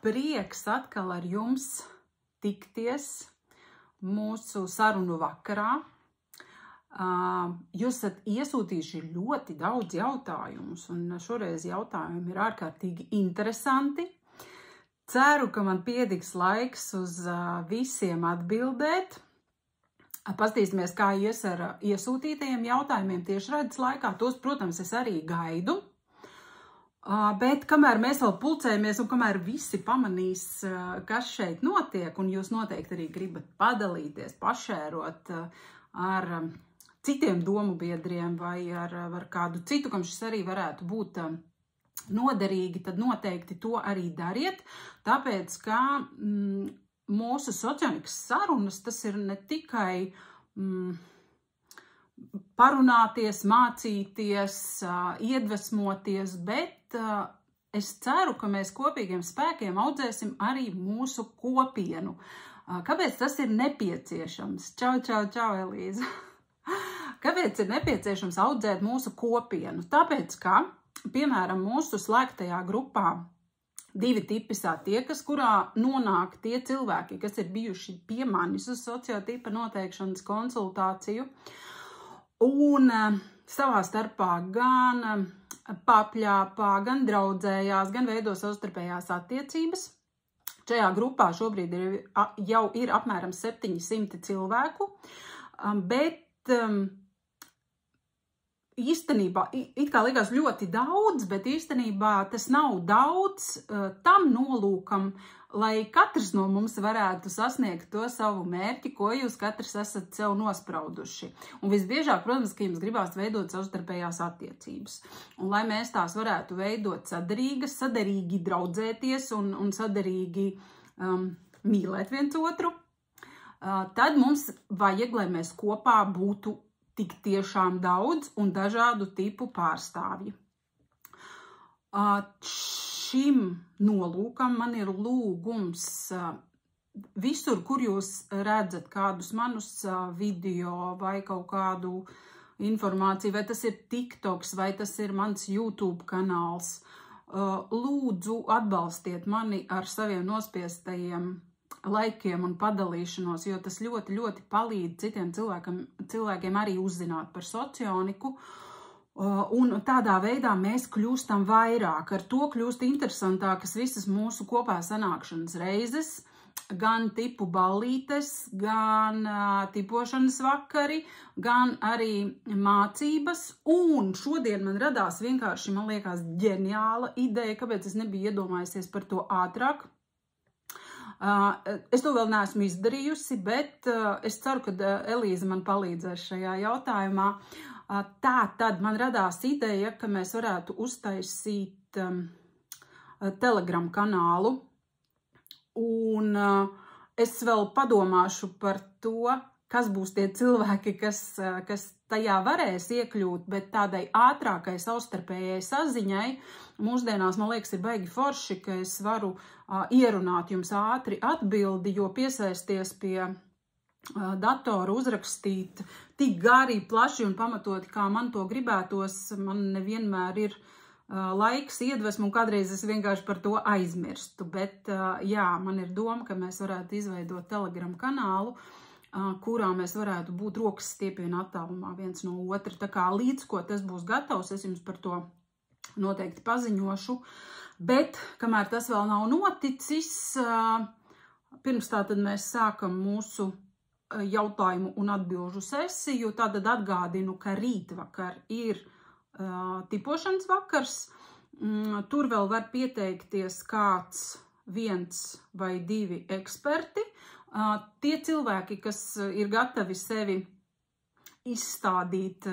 prieks atkal ar jums tikties mūsu sarunu vakarā. Jūs esat iesūtījuši ļoti daudz jautājumus, un šoreiz jautājumi ir ārkārtīgi interesanti. Ceru, ka man pietiks laiks uz visiem atbildēt. Pastīsimies, kā ies ar iesūtītajiem jautājumiem tiešraides laikā. Tos, protams, es arī gaidu. Bet kamēr mēs vēl pulcējamies un kamēr visi pamanīs, kas šeit notiek, un jūs noteikti arī gribat padalīties, pašērot ar citiem domu biedriem vai ar kādu citu, kam šis arī varētu būt noderīgi, tad noteikti to arī dariet. Tāpēc, ka mūsu socionikas sarunas, tas ir ne tikai parunāties, mācīties, iedvesmoties, bet es ceru, ka mēs kopīgiem spēkiem audzēsim arī mūsu kopienu. Kāpēc tas ir nepieciešams? Čau, Elīza! Kāpēc ir nepieciešams audzēt mūsu kopienu? Tāpēc, ka, piemēram, mūsu slēgtajā grupā 2 tipi satiekas, kurā nonāk tie cilvēki, kas ir bijuši pie manis uz sociotipa noteikšanas konsultāciju, un savā starpā gan papļāpā, gan draudzējās, gan veido savstarpējās attiecības. Šajā grupā šobrīd jau ir apmēram 700 cilvēku, bet īstenībā, it kā likās ļoti daudz, bet īstenībā tas nav daudz tam nolūkam, lai katrs no mums varētu sasniegt to savu mērķi, ko jūs katrs esat sev nosprauduši. Un visbiežāk, protams, ka jums gribās veidot savstarpējās attiecības. Un lai mēs tās varētu veidot saderīgas, saderīgi draudzēties un saderīgi mīlēt viens otru, tad mums vajag, lai mēs kopā būtu tik tiešām daudz un dažādu tipu pārstāvji. Šim nolūkam man ir lūgums visur, kur jūs redzat kādus manus video vai kaut kādu informāciju, vai tas ir TikToks, vai tas ir mans YouTube kanāls. Lūdzu, atbalstiet mani ar saviem nospiestajiem laikiem un padalīšanos, jo tas ļoti, ļoti palīdz citiem cilvēkiem arī uzzināt par socioniku. Un tādā veidā mēs kļūstam vairāk. Ar to kļūst interesantākas visas mūsu kopā sanākšanas reizes, gan tipu ballītes, gan tipošanas vakari, gan arī mācības. Un šodien man radās vienkārši, man liekas, ģeniāla ideja, kāpēc es nebiju iedomājusies par to ātrāk. Es to vēl neesmu izdarījusi, bet es ceru, ka Elīza man palīdzēs šajā jautājumā. Tā tad man radās ideja, ka mēs varētu uztaisīt Telegram kanālu, un es vēl padomāšu par to, kas būs tie cilvēki, kas tajā varēs iekļūt, bet tādai ātrākai savstarpējai saziņai mūsdienās, man liekas, ir baigi forši, ka es varu ierunāt jums ātri atbildi, jo piesaisties pie datoru uzrakstīt tik gari, plaši un pamatoti, kā man to gribētos, man nevienmēr ir laiks, iedvesmu, un kādreiz es vienkārši par to aizmirstu. Bet jā, man ir doma, ka mēs varētu izveidot Telegram kanālu, kurā mēs varētu būt rokas stiepienu attālumā viens no otra. Tā kā līdz ko tas būs gatavs, es jums par to noteikti paziņošu. Bet, kamēr tas vēl nav noticis, pirms tā tad mēs sākam mūsu jautājumu un atbilžu sesiju, tātad atgādinu, ka rītvakar ir tipošanas vakars. Tur vēl var pieteikties kāds 1 vai 2 eksperti. Tie cilvēki, kas ir gatavi sevi izstādīt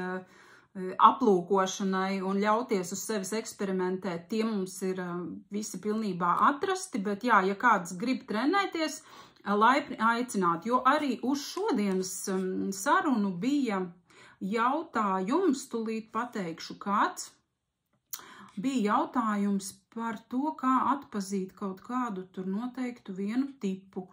aplūkošanai un ļauties uz sevis eksperimentēt, tie mums ir visi pilnībā atrasti, bet jā, ja kāds grib trenēties, laipni aicināt, jo arī uz šodienas sarunu bija jautājums, tūlīt pateikšu kāds, bija jautājums par to, kā atpazīt kaut kādu tur noteiktu vienu tipu.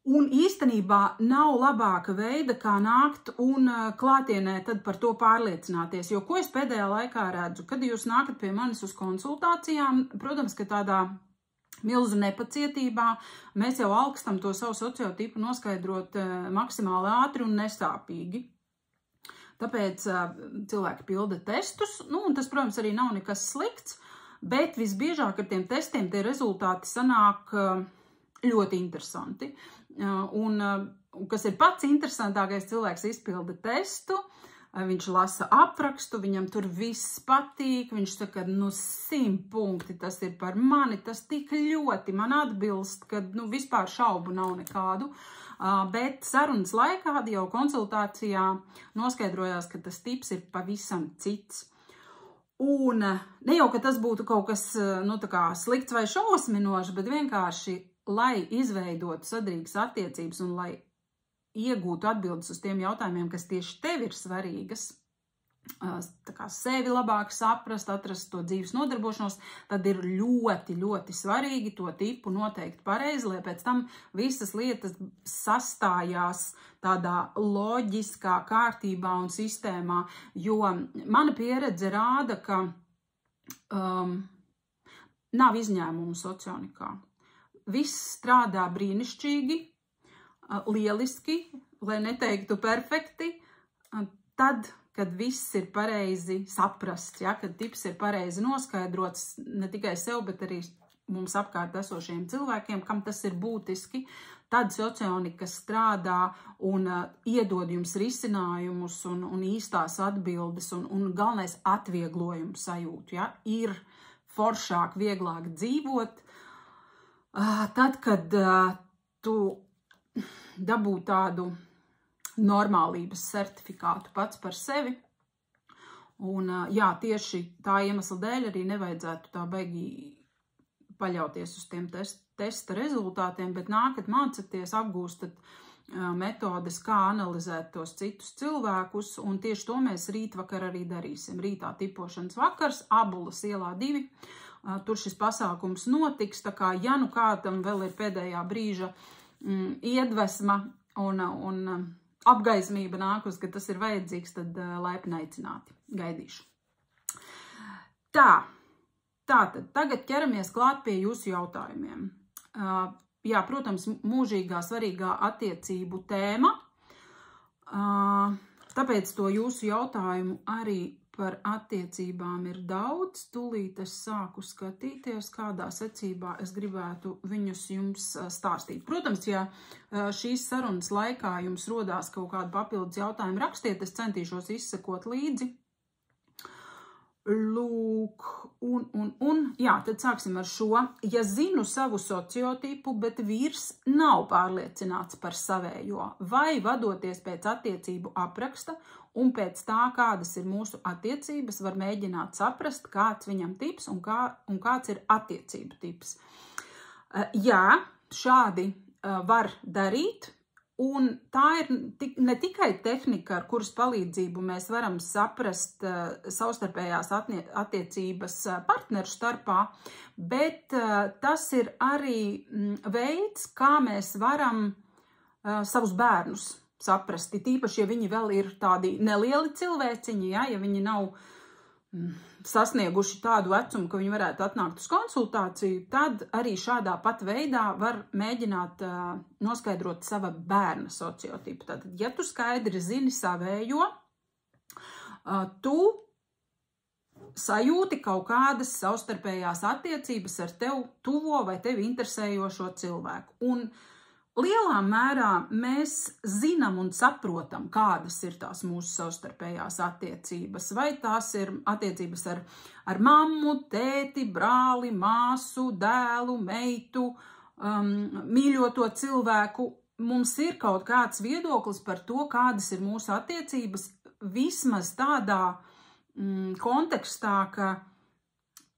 Un īstenībā nav labāka veida, kā nākt un klātienē tad par to pārliecināties, jo ko es pēdējā laikā redzu, kad jūs nākat pie manis uz konsultācijām, protams, ka tādā milzu nepacietībā. Mēs jau augstam to savu sociotipu noskaidrot maksimāli ātri un nesāpīgi. Tāpēc cilvēki pilda testus, un tas, protams, arī nav nekas slikts, bet visbiežāk ar tiem testiem tie rezultāti sanāk ļoti interesanti. Un kas ir pats interesantākais, cilvēks izpilda testu, viņš lasa aprakstu, viņam tur viss patīk, viņš saka, 100 punkti, tas ir par mani, tas tik ļoti man atbilst, ka vispār šaubu nav nekādu. Bet sarunas laikā, jau konsultācijā noskaidrojās, ka tas tips ir pavisam cits. Un ne jau, ka tas būtu kaut kas slikts vai šausminošs, bet vienkārši, lai izveidotu sadrīgas attiecības un lai iegūtu atbildes uz tiem jautājumiem, kas tieši tev ir svarīgas, tā kā sevi labāk saprast, atrast to dzīves nodarbošanos, tad ir ļoti, ļoti svarīgi to tipu noteikt pareizi, lai pēc tam visas lietas sastājās tādā loģiskā kārtībā un sistēmā, jo mana pieredze rāda, ka nav izņēmumu socionikā. Viss strādā brīnišķīgi, lieliski, lai neteiktu perfekti, tad, kad viss ir pareizi saprasts, kad tips ir pareizi noskaidrots ne tikai sev, bet arī mums apkārt esošiem cilvēkiem, kam tas ir būtiski, tad socionika strādā un iedod jums risinājumus un īstās atbildes un galvenais atvieglojumu sajūtu. Ir foršāk, vieglāk dzīvot, tad, kad tu dabū tādu normālības certifikātu pats par sevi. Un tieši tā iemesla dēļ arī nevajadzētu tā baigi paļauties uz tiem testa rezultātiem, bet nākat mācaties, apgūstat metodes, kā analizēt tos citus cilvēkus, un tieši to mēs rītvakar arī darīsim. Rītā tipošanas vakars, Abulas ielā 2. Tur šis pasākums notiks, tā kā, ja kādam vēl ir pēdējā brīža iedvesma un apgaismība nākus, ka tas ir vajadzīgs, tad laipni aicināti. Gaidīšu. Tātad, tagad ķeramies klāt pie jūsu jautājumiem. Protams, mūžīgā svarīgā attiecību tēma, tāpēc to jūsu jautājumu arī par attiecībām ir daudz. Tūlīt es sāku skatīties, kādā secībā es gribētu viņus jums stāstīt. Protams, ja šīs sarunas laikā jums rodās kaut kādu papildus jautājumu, rakstiet, es centīšos izsekot līdzi. Lūk, tad sāksim ar šo. Ja zinu savu sociotipu, bet vīrs nav pārliecināts par savējo, vai vadoties pēc attiecību apraksta un pēc tā, kādas ir mūsu attiecības, var mēģināt saprast, kāds viņam tips un kāds ir attiecību tips. Jā, šādi var darīt. Un tā ir ne tikai tehnika, ar kuras palīdzību mēs varam saprast savstarpējās attiecības partneru starpā, bet tas ir arī veids, kā mēs varam savus bērnus saprast. Tīpaši, ja viņi vēl ir tādi nelieli cilvēciņi, ja viņi nav sasnieguši tādu vecumu, ka viņi varētu atnākt uz konsultāciju, tad arī šādā pat veidā var mēģināt noskaidrot sava bērna sociotipu. Tātad, ja tu skaidri zini savējo, tu sajūti kaut kādas savstarpējās attiecības ar tev tuvo vai tevi interesējošo cilvēku. Un lielā mērā mēs zinām un saprotam, kādas ir tās mūsu savstarpējās attiecības. Vai tās ir attiecības ar mammu, tēti, brāli, māsu, dēlu, meitu, mīļoto cilvēku. Mums ir kaut kāds viedoklis par to, kādas ir mūsu attiecības, vismaz tādā kontekstā, ka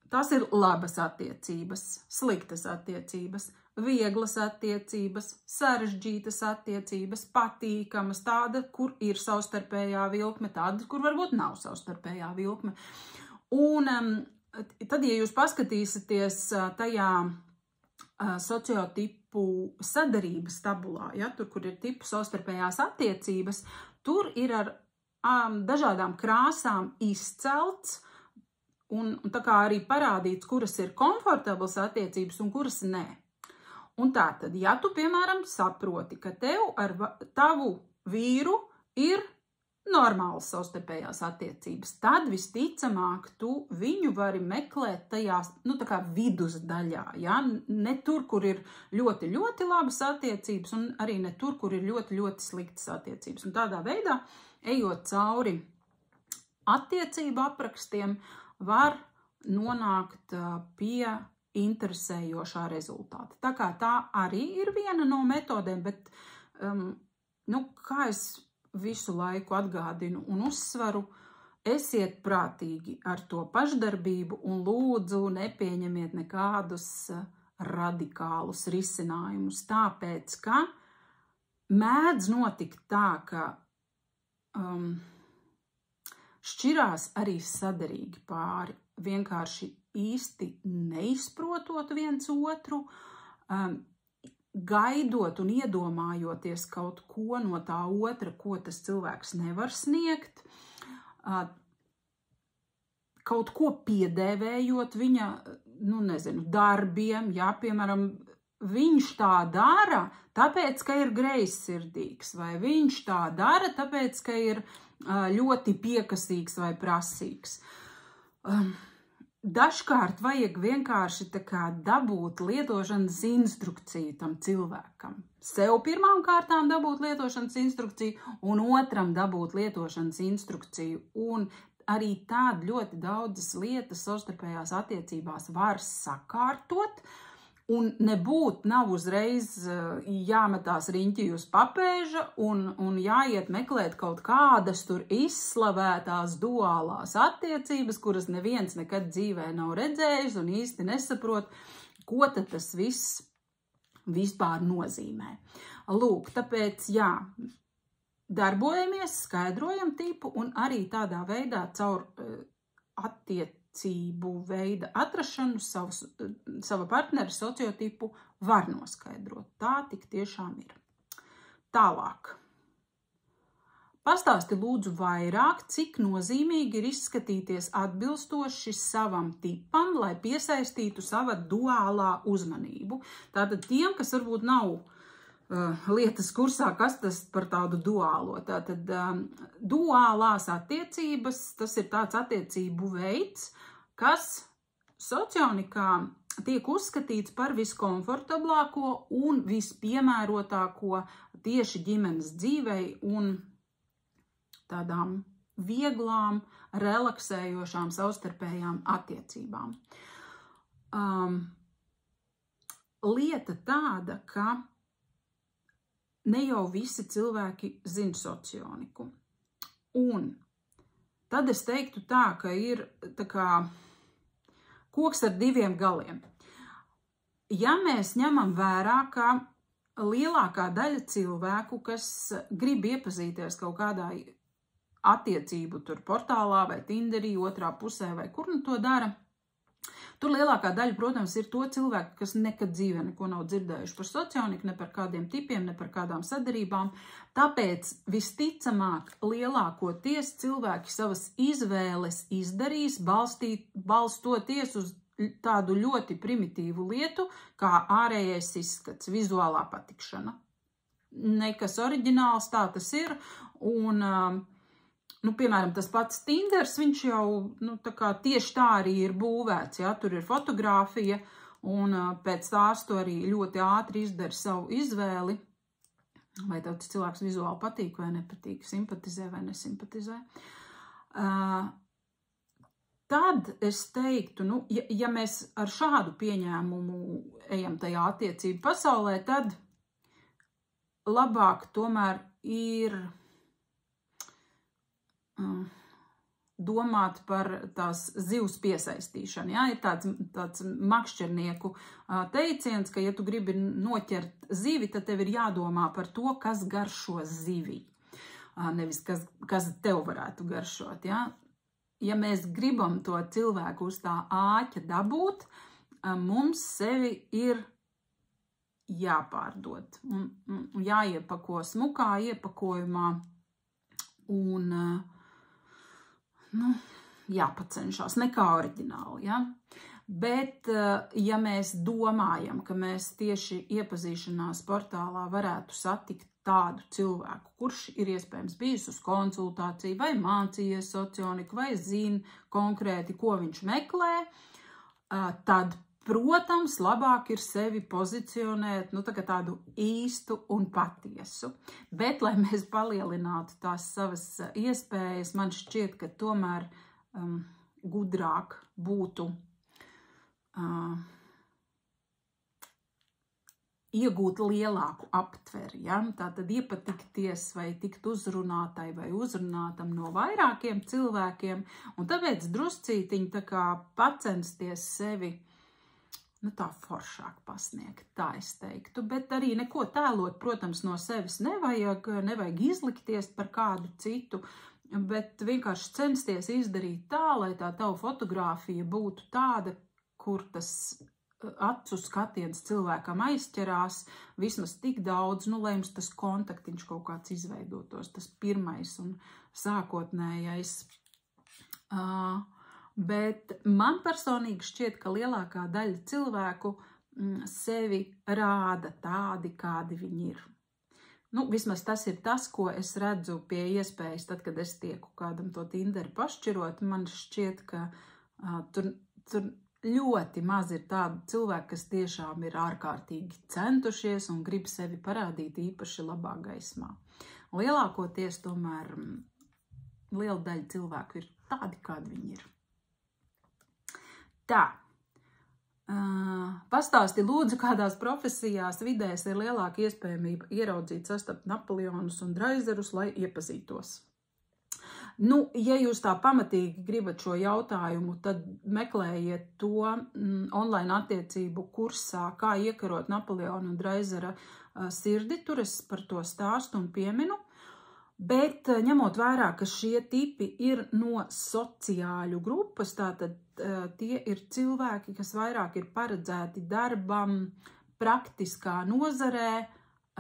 tas ir labas attiecības, sliktas attiecības, vieglas attiecības, sarežģītas attiecības, patīkamas, tāda, kur ir savstarpējā vilkme, tāda, kur varbūt nav savstarpējā vilkme. Un tad, ja jūs paskatīsieties tajā sociotipu sadarības tabulā, tur, kur ir tipu savstarpējās attiecības, tur ir ar dažādām krāsām izcelts un tā kā arī parādīts, kuras ir komfortablas attiecības un kuras nē. Un tātad, ja tu, piemēram, saproti, ka tev ar tavu vīru ir normālas savstarpējās attiecības, tad visticamāk tu viņu vari meklēt tajās, tā kā vidusdaļā, ja? Ne tur, kur ir ļoti, ļoti labas attiecības, un arī ne tur, kur ir ļoti, ļoti sliktas attiecības. Un tādā veidā, ejot cauri attiecību aprakstiem, var nonākt pie interesējošā rezultāta. Tā kā tā arī ir viena no metodēm, bet, kā es visu laiku atgādinu un uzsvaru, esiet prātīgi ar to pašdarbību un lūdzu nepieņemiet nekādus radikālus risinājumus, tāpēc, ka mēdz notikt tā, ka šķirās arī saderīgi pāri, vienkārši īsti neizprotot viens otru, gaidot un iedomājoties kaut ko no tā otra, ko tas cilvēks nevar sniegt, kaut ko piedēvējot viņa, darbiem, jā, piemēram, viņš tā dara, tāpēc, ka ir greizsirdīgs, vai viņš tā dara, tāpēc, ka ir ļoti piekasīgs vai prasīgs. Dažkārt vajag vienkārši tā kā dabūt lietošanas instrukciju tam cilvēkam. Sev pirmām kārtām dabūt lietošanas instrukciju un otram dabūt lietošanas instrukciju. Un arī tād ļoti daudzas lietas savstarpējās attiecībās var sakārtot un nebūt nav uzreiz jāmetās riņķī uz papēža un jāiet meklēt kaut kādas tur izslavētās duālās attiecības, kuras neviens nekad dzīvē nav redzējis un īsti nesaprot, ko tad tas viss vispār nozīmē. Lūk, tāpēc, darbojamies, skaidrojam tipu un arī tādā veidā caur attiecību veida atrašanu sava partnera sociotipu var noskaidrot. Tā tik tiešām ir. Tālāk. Pastāsti lūdzu vairāk, cik nozīmīgi ir izskatīties atbilstoši savam tipam, lai piesaistītu sava duālā uzmanību. Tātad tiem, kas varbūt nav lietas kursā, kas tas par tādu duālo. Tātad duālās attiecības, tas ir tāds attiecību veids, kas socionikā tiek uzskatīts par viskomfortablāko un vispiemērotāko tieši ģimenes dzīvei un tādām vieglām, relaksējošām savstarpējām attiecībām. Lieta tāda, ka ne jau visi cilvēki zina socioniku. Un tad es teiktu tā, ka ir tā kā koks ar diviem galiem. Ja mēs ņemam vērā, ka lielākā daļa cilvēku, kas grib iepazīties kaut kādā attiecību tur portālā vai Tinderī, otrā pusē vai kur nu to dara, tur lielākā daļa, protams, ir to cilvēku, kas nekad dzīvē neko nav dzirdējuši par socioniku, ne par kādiem tipiem, ne par kādām sadarībām. Tāpēc visticamāk lielākoties cilvēki savas izvēles izdarīs, balstoties uz tādu ļoti primitīvu lietu, kā ārējais izskats, vizuālā patikšana. Nekas oriģināls, tā tas ir, un piemēram, tas pats Tinders, viņš jau tā kā tieši tā arī ir būvēts, ja, tur ir fotogrāfija, un pēc tās tu arī ļoti ātri izdari savu izvēli, vai tev tas cilvēks vizuāli patīk vai nepatīk, simpatizē vai nesimpatizē. Tad es teiktu, ja mēs ar šādu pieņēmumu ejam tajā attiecību pasaulē, tad labāk tomēr ir domāt par tās zivs piesaistīšanu. Ja? Ir tāds makšķernieku teiciens, ka ja tu gribi noķert zivi, tad tev ir jādomā par to, kas garšo zivi. Nevis kas tev varētu garšot. Ja? Ja mēs gribam to cilvēku uz tā āķa dabūt, mums sevi ir jāpārdod. Un jāiepako smukā iepakojumā un jāpacenšās, nekā oriģināli, ja? Bet, ja mēs domājam, ka mēs tieši iepazīšanās portālā varētu satikt tādu cilvēku, kurš ir iespējams bijis uz konsultāciju, vai mācījies socioniku, vai zina konkrēti, ko viņš meklē, tad, protams, labāk ir sevi pozicionēt, tādu īstu un patiesu. Bet, lai mēs palielinātu tās savas iespējas, man šķiet, ka tomēr gudrāk būtu iegūt lielāku aptveri, ja? Tātad iepatikties vai tikt uzrunātai vai uzrunātam no vairākiem cilvēkiem, un tāpēc druscītiņi tā kā pacensties sevi, tā foršāk pasniegt, tā es teiktu, bet arī neko tēlot, protams, no sevis nevajag izlikties par kādu citu, bet vienkārši censties izdarīt tā, lai tā tava fotogrāfija būtu tāda, kur tas acu skatiens cilvēkam aizķerās, vismaz tik daudz, lai jums tas kontaktiņš kaut kāds izveidotos, tas pirmais un sākotnējais. Bet man personīgi šķiet, ka lielākā daļa cilvēku sevi rāda tādi, kādi viņi ir. Vismaz tas ir tas, ko es redzu pie iespējas, tad, kad es tieku kādam to Tinderi pašķirot, man šķiet, ka tur ļoti maz ir tādu cilvēku, kas tiešām ir ārkārtīgi centušies un grib sevi parādīt īpaši labā gaismā. Lielākoties tomēr liela daļa cilvēku ir tādi, kādi viņi ir. Tā, pastāsti lūdzu, kādās profesijās vidēs ir lielāka iespējamība ieraudzīt, sastapt Napoleonus un Dreizerus, lai iepazītos. Ja jūs tā pamatīgi gribat šo jautājumu, tad meklējiet to online attiecību kursā, kā iekarot Napoleona un Dreizera sirdi, tur es par to stāstu un pieminu, bet ņemot vērā, ka šie tipi ir no sociāļu grupas, tātad tie ir cilvēki, kas vairāk ir paredzēti darbam praktiskā nozarē,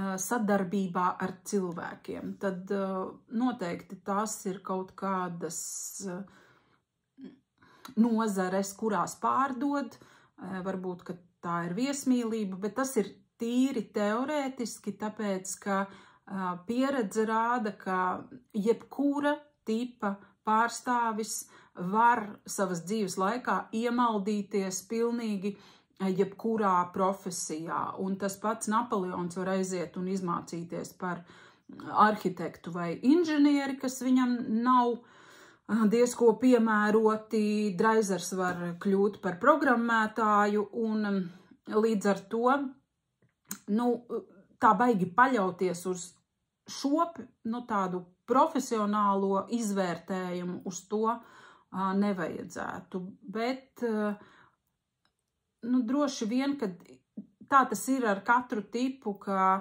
sadarbībā ar cilvēkiem, tad noteikti tās ir kaut kādas nozares, kurās pārdod, varbūt, ka tā ir viesmīlība, bet tas ir tīri teorētiski, tāpēc, ka pieredze rāda, ka jebkura tipa pārstāvis var savas dzīves laikā iemaldīties pilnīgi jebkurā profesijā, un tas pats Napoleons var aiziet un izmācīties par arhitektu vai inženieri, kas viņam nav diezko piemēroti, Dreizers var kļūt par programmētāju, un līdz ar to, tā baigi paļauties uz šo, tādu profesionālo izvērtējumu, uz to nevajadzētu, bet droši vien, ka tā tas ir ar katru tipu, ka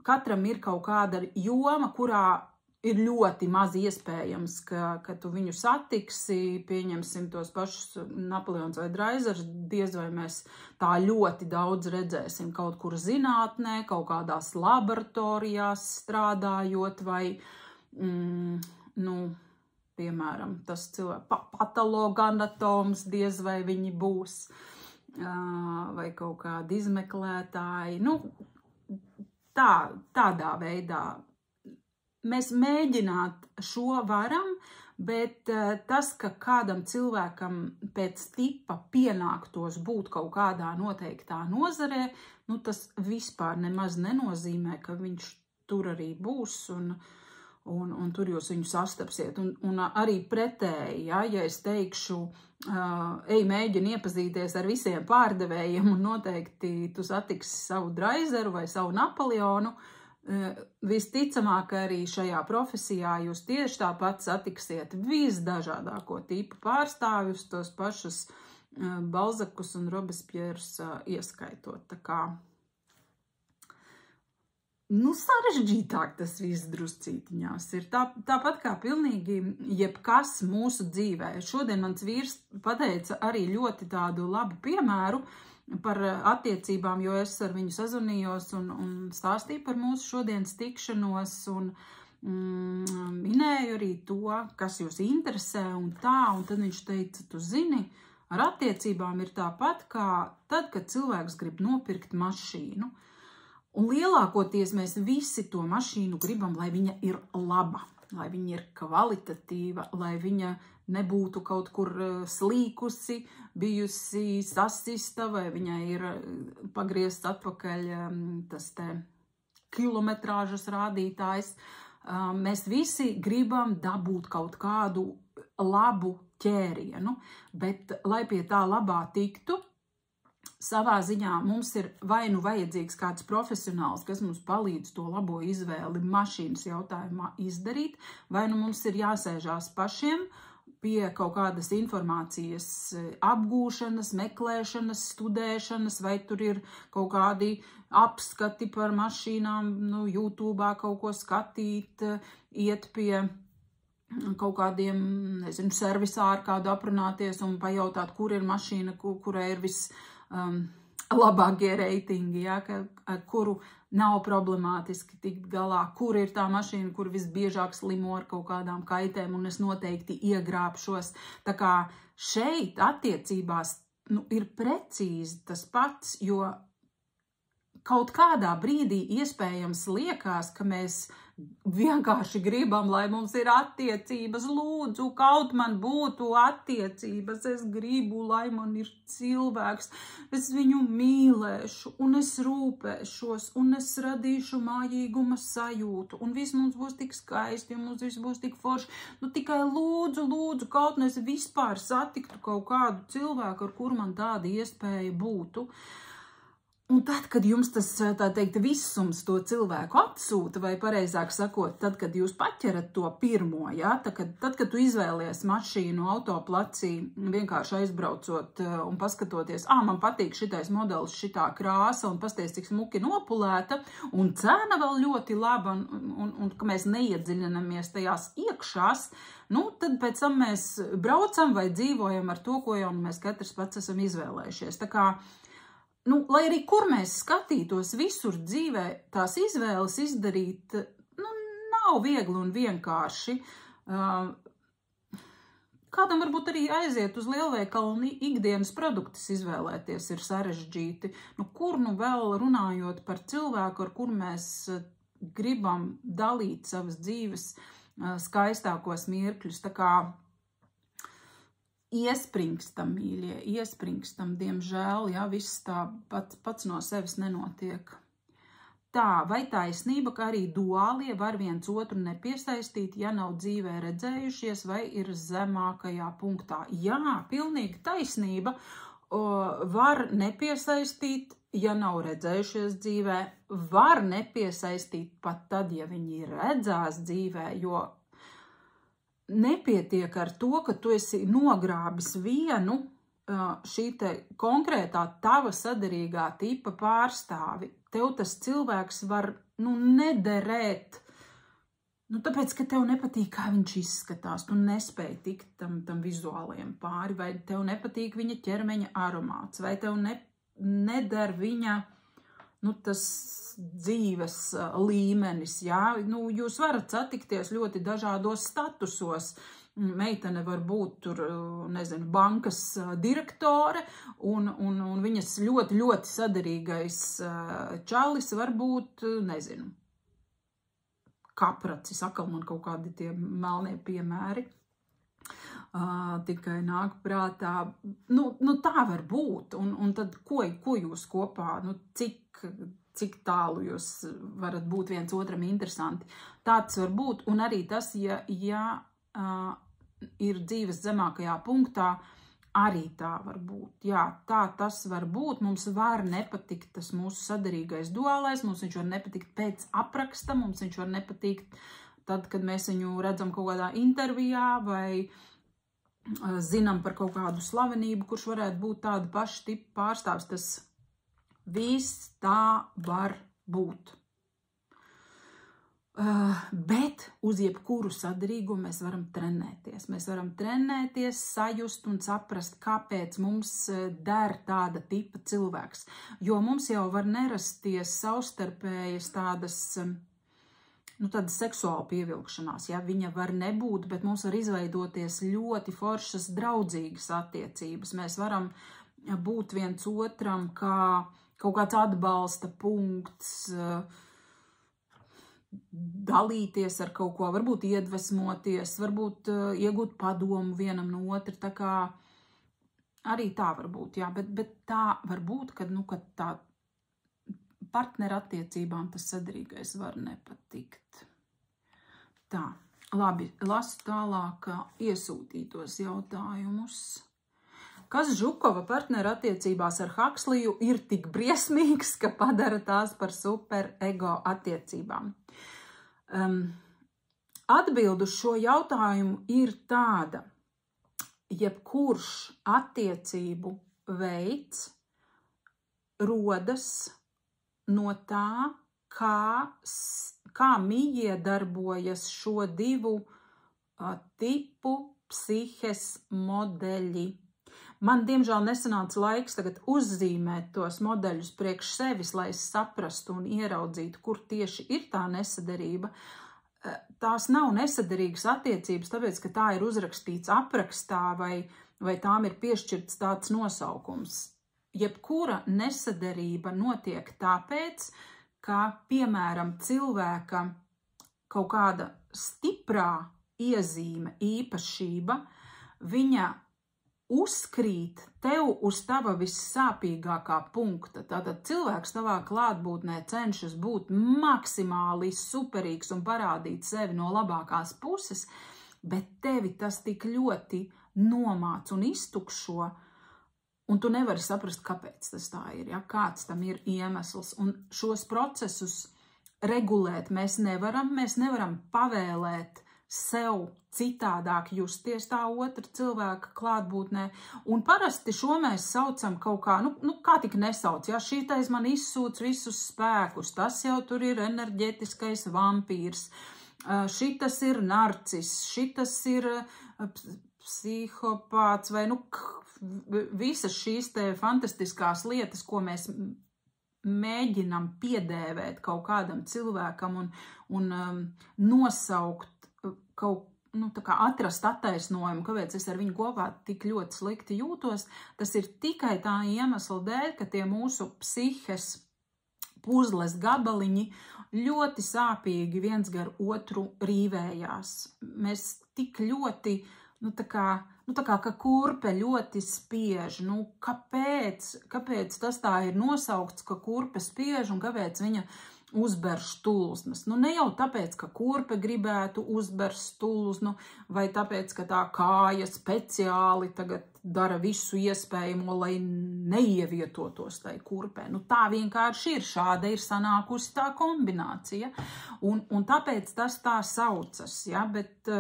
katram ir kaut kāda joma, kurā ir ļoti maz iespējams, ka tu viņu satiksi, pieņemsim tos pašus Napoleons vai Dreizers, diez vai mēs tā ļoti daudz redzēsim kaut kur zinātnē, kaut kādās laboratorijās strādājot, vai, piemēram, tas patologa anatoms, diez vai viņi būs, vai kaut kādi izmeklētāji, tādā veidā. Mēs mēģināt šo varam, bet tas, ka kādam cilvēkam pēc tipa pienāktos būt kaut kādā noteiktā nozarē, tas vispār nemaz nenozīmē, ka viņš tur arī būs un tur jūs viņu sastapsiet. Un arī pretēji, ja es teikšu, mēģini iepazīties ar visiem pārdevējiem un noteikti tu satiksi savu Dreizeru vai savu Napoleonu, visticamāk arī šajā profesijā jūs tieši tāpat satiksiet visdažādāko tipu pārstāvjus, tos pašus Balzakus un Robespierus ieskaitot. Tā kā sarežģītāk tas viss druscītiņās ir. Tāpat kā pilnīgi jebkas mūsu dzīvē. Šodien mans vīrs pateica arī ļoti tādu labu piemēru par attiecībām, jo es ar viņu sazvanījos un stāstīju par mūsu šodienas tikšanos. Un minēju arī to, kas jūs interesē un tad viņš teica, tu zini, ar attiecībām ir tāpat kā tad, kad cilvēks grib nopirkt mašīnu. Un lielākoties mēs visi to mašīnu gribam, lai viņa ir laba, lai viņa ir kvalitatīva, lai viņa nebūtu kaut kur slīkusi, bijusi sasista, vai viņai ir pagriezts atpakaļ tas te kilometrāžas rādītājs. Mēs visi gribam dabūt kaut kādu labu ķērienu, bet, lai pie tā labā tiktu, savā ziņā mums ir vai nu vajadzīgs kāds profesionāls, kas mums palīdz to labo izvēli mašīnas jautājumā izdarīt, vai nu mums ir jāsēžās pašiem pie kaut kādas informācijas apgūšanas, meklēšanas, studēšanas, vai tur ir kaut kādi apskati par mašīnām, YouTube'ā kaut ko skatīt, iet pie kaut kādiem, nezinu, servisā ar kādu aprunāties un pajautāt, kur ir mašīna, kurai ir labākie reitingi, ja, ar kuru nav problemātiski tikt galā, kur ir tā mašīna, kur visbiežāk slimo ar kaut kādām kaitēm, un es noteikti iegrābšos. Tā kā šeit attiecībās ir precīzi tas pats, jo kaut kādā brīdī iespējams liekas, ka mēs vienkārši gribam, lai mums ir attiecības, lūdzu, kaut man būtu attiecības, es gribu, lai man ir cilvēks, es viņu mīlēšu, un es rūpēšos, un es radīšu mājīguma sajūtu, un viss mums būs tik skaisti, un mums viss būs tik forši, tikai lūdzu, kaut es vispār satiktu kaut kādu cilvēku, ar kuru man tāda iespēja būtu. Un tad, kad jums tas, tā teikt, visums to cilvēku atsūta, vai pareizāk sakot, tad, kad jūs paķerat to pirmo, ja, tad, kad tu izvēlies mašīnu autoplacī, vienkārši aizbraucot un paskatoties, man patīk šitais modelis, šitā krāsa, un pasties, cik smuki nopulēta, un cena vēl ļoti laba, un ka mēs neiedziļinamies tajās iekšās, tad pēc tam mēs braucam vai dzīvojam ar to, ko jau mēs katrs pats esam izvēlējušies. Tā kā lai arī kur mēs skatītos visur dzīvē, tās izvēles izdarīt, nav viegli un vienkārši. Kādam varbūt arī aiziet uz lielveikalu un ikdienas produktus izvēlēties ir sarežģīti. Kur vēl runājot par cilvēku, ar kuru mēs gribam dalīt savas dzīves skaistākos mirkļus. Tā kā iespringstam, mīļie, iespringstam, diemžēl, ja, viss tā pats no sevis nenotiek. Tā, vai taisnība, ka arī duālie var viens otru nepiesaistīt, ja nav dzīvē redzējušies, vai ir zemākajā punktā? Jā, pilnīgi taisnība, var nepiesaistīt, ja nav redzējušies dzīvē, var nepiesaistīt pat tad, ja viņi redzās dzīvē, jo nepietiek ar to, ka tu esi nogrābis vienu šī te konkrētā tava sadarīgā tipa pārstāvi. Tev tas cilvēks var, nederēt, tāpēc, ka tev nepatīk, kā viņš izskatās, tu nespēji tikt tam vizuālajam pāri, vai tev nepatīk viņa ķermeņa aromāts, vai tev neder viņa, tas dzīves līmenis, jā, jūs varat satikties ļoti dažādos statusos. Meitene var būt tur, nezinu, bankas direktore, un viņas ļoti, ļoti sadarīgais čalis var būt, nezinu, kapracis, atkal man kaut kādi tie melnie piemēri. Tikai nāk prātā, tā var būt, un tad ko jūs kopā, cik tālu jūs varat būt viens otram interesanti. Tāds var būt, un arī tas, ja ir dzīves zemākajā punktā, arī tā var būt. Jā, tas var būt, mums var nepatikt tas mūsu sadarīgais duālais, mums viņš var nepatikt pēc apraksta, mums viņš var nepatikt tad, kad mēs viņu redzam kaut kādā intervijā, vai zinām par kaut kādu slavenību, kurš varētu būt tāda paša tipa pārstāvs, tas viss tā var būt. Bet uz jebkuru sadarīgumu mēs varam trenēties. Mēs varam trenēties, sajust un saprast, kāpēc mums der tāda tipa cilvēks. Jo mums jau var nerasties savstarpējas tādas tāda seksuāla pievilkšanās, ja viņa var nebūt, bet mums var izveidoties ļoti foršas, draudzīgas attiecības. Mēs varam būt viens otram kā kaut kāds atbalsta punkts, dalīties ar kaut ko, varbūt iedvesmoties, varbūt iegūt padomu vienam no otra, tā kā arī tā var būt, jā, bet tā var būt, kad tā partneru attiecībām tas sadarīgais var nepatikt. Tā, labi, lasu tālāk iesūtītos jautājumus. Kas Žukova partneru attiecībās ar Huxleyu ir tik briesmīgs, ka padara tās par super ego attiecībām? Atbildu šo jautājumu ir tāda, jebkurš attiecību veids rodas no tā, kā miedarbojas šo divu tipu psihes modeļi. Man, diemžēl, nesanāca laiks tagad uzzīmēt tos modeļus priekš sevis, lai es saprastu un ieraudzītu, kur tieši ir tā nesaderība. Tās nav nesaderīgas attiecības, tāpēc, ka tā ir uzrakstīts aprakstā vai tām ir piešķirts tāds nosaukums. Jebkura nesaderība notiek tāpēc, ka, piemēram, cilvēka kaut kāda stiprā iezīme, īpašība, viņa uzkrīt tev uz tava vissāpīgākā punkta. Tātad cilvēks tavā klātbūtnē cenšas būt maksimāli superīgs un parādīt sevi no labākās puses, bet tevi tas tik ļoti nomāc un iztukšo, un tu nevari saprast, kāpēc tas tā ir, ja? Kāds tam ir iemesls. Un šos procesus regulēt mēs nevaram pavēlēt sev citādāk justies tā otra cilvēka klātbūtnē. Un parasti šo mēs saucam kaut kā, kā tik nesauc, ja šitais man izsūc visus spēkus, tas jau tur ir enerģetiskais vampīrs, šitas ir narcis, šitas ir psihopāts, vai visas šīs te fantastiskās lietas, ko mēs mēģinam piedēvēt kaut kādam cilvēkam un nosaukt kaut tā kā atrast attaisnojumu, kāpēc es ar viņu kopā tik ļoti slikti jūtos, tas ir tikai tā iemesla dēļ, ka tie mūsu psihes puzles gabaliņi ļoti sāpīgi viens gar otru rīvējās. Mēs tik ļoti, tā kā kurpe ļoti spiež. Kāpēc tas tā ir nosaukts, ka kurpe spiež un kāpēc viņa uzberš tulznas? Ne jau tāpēc, ka kurpe gribētu uzberst tulznu, vai tāpēc, ka tā kāja speciāli tagad dara visu iespējamo, lai neievietotos tai kurpē. Tā vienkārši ir, šāda ir sanākusi tā kombinācija. Un tāpēc tas tā saucas, ja, bet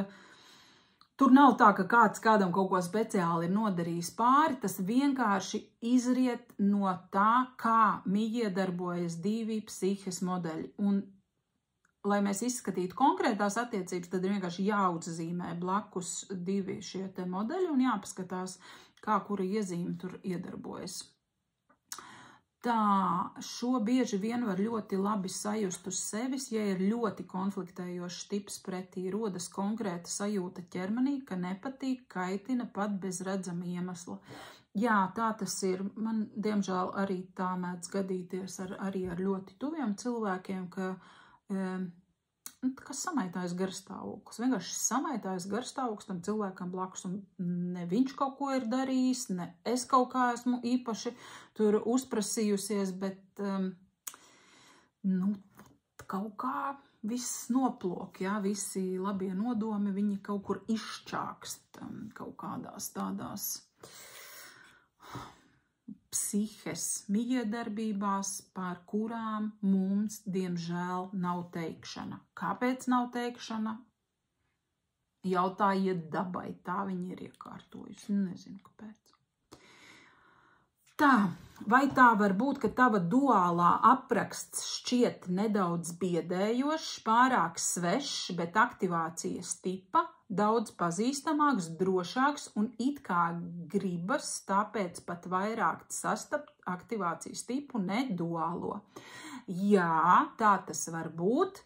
tur nav tā, ka kāds kādam kaut ko speciāli ir nodarījis pāri, tas vienkārši izriet no tā, kā iedarbojas divi psihes modeļi. Un, lai mēs izskatītu konkrētās attiecības, tad ir vienkārši jāuzzīmē blakus divi šie te modeļi un jāpaskatās, kā kura iezīme tur iedarbojas. Tā, šo bieži vien var ļoti labi sajust uz sevis, ja ir ļoti konfliktējošs tips pretī, rodas konkrēta sajūta ķermenī, ka nepatīk, kaitina pat bez redzama iemesla. Jā, tā tas ir. Man, diemžēl, arī tā mēdz gadīties arī ar ļoti tuviem cilvēkiem, kas samaitājas garstāvoklis. Vienkārši samaitājas garstāvoklis tam cilvēkam blakus, un ne viņš kaut ko ir darījis, ne es kaut kā esmu īpaši tur uzprasījusies, bet kaut kā viss noplok, jā, visi labie nodomi, viņi kaut kur izšķākst kaut kādās tādās psihes mijiedarbībās, par kurām mums, diemžēl, nav teikšana. Kāpēc nav teikšana? Jautājiet dabai, tā viņi ir iekārtojusi. Nezinu, kāpēc. Tā, vai tā var būt, ka tava duālā apraksts šķiet nedaudz biedējošs, pārāk svešs, bet aktivācijas tipa, daudz pazīstamāks, drošāks un it kā gribas, tāpēc pat vairāk sastapt aktivācijas tipu, ne duālo. Jā, tā tas var būt.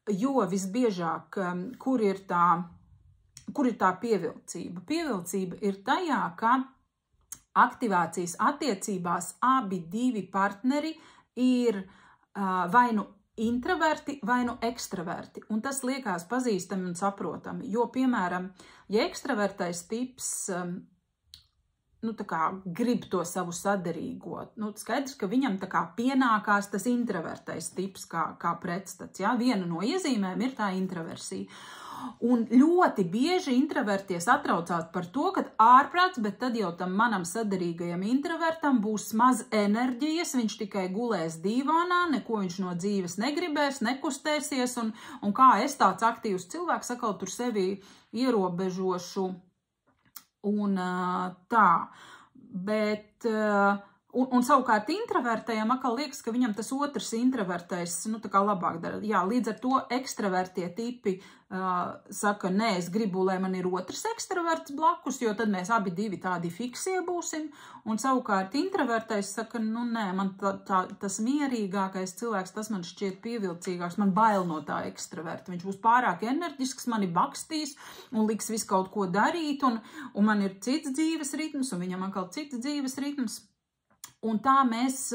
Jo visbiežāk, kur ir tā pievilcība? Pievilcība ir tajā, ka aktivācijas attiecībās abi divi partneri ir vai nu introverti vai nu ekstraverti. Un tas liekas pazīstami un saprotami, jo, piemēram, ja ekstravertais tips grib to savu saderīgo, skaidrs, ka viņam pienākās tas introvertais tips kā pretstats. Ja? Viena no iezīmēm ir tā introversija. Un ļoti bieži introverties atraucās par to, ka ārprāts, bet tad jau tam manam saderīgajam introvertam būs maz enerģijas, viņš tikai gulēs dīvānā, neko viņš no dzīves negribēs, nekustēsies, un kā es tāds aktīvs cilvēks atkal tur sevi ierobežošu un tā. Bet, un savukārt introvertajam atkal liekas, ka viņam tas otrs introvertais, labāk dara. Jā, līdz ar to ekstravertie tipi saka, nē, es gribu, lai man ir otrs ekstraverts blakus, jo tad mēs abi divi tādi fiksie būsim. Un savukārt introvertais saka, nē, man tas mierīgākais cilvēks, tas man šķiet pievilcīgāks, man bail no tā ekstraverta. Viņš būs pārāk enerģisks, mani bakstīs un liks visu kaut ko darīt, un man ir cits dzīves ritms, un viņam atkal cits dzīves ritms. Un tā mēs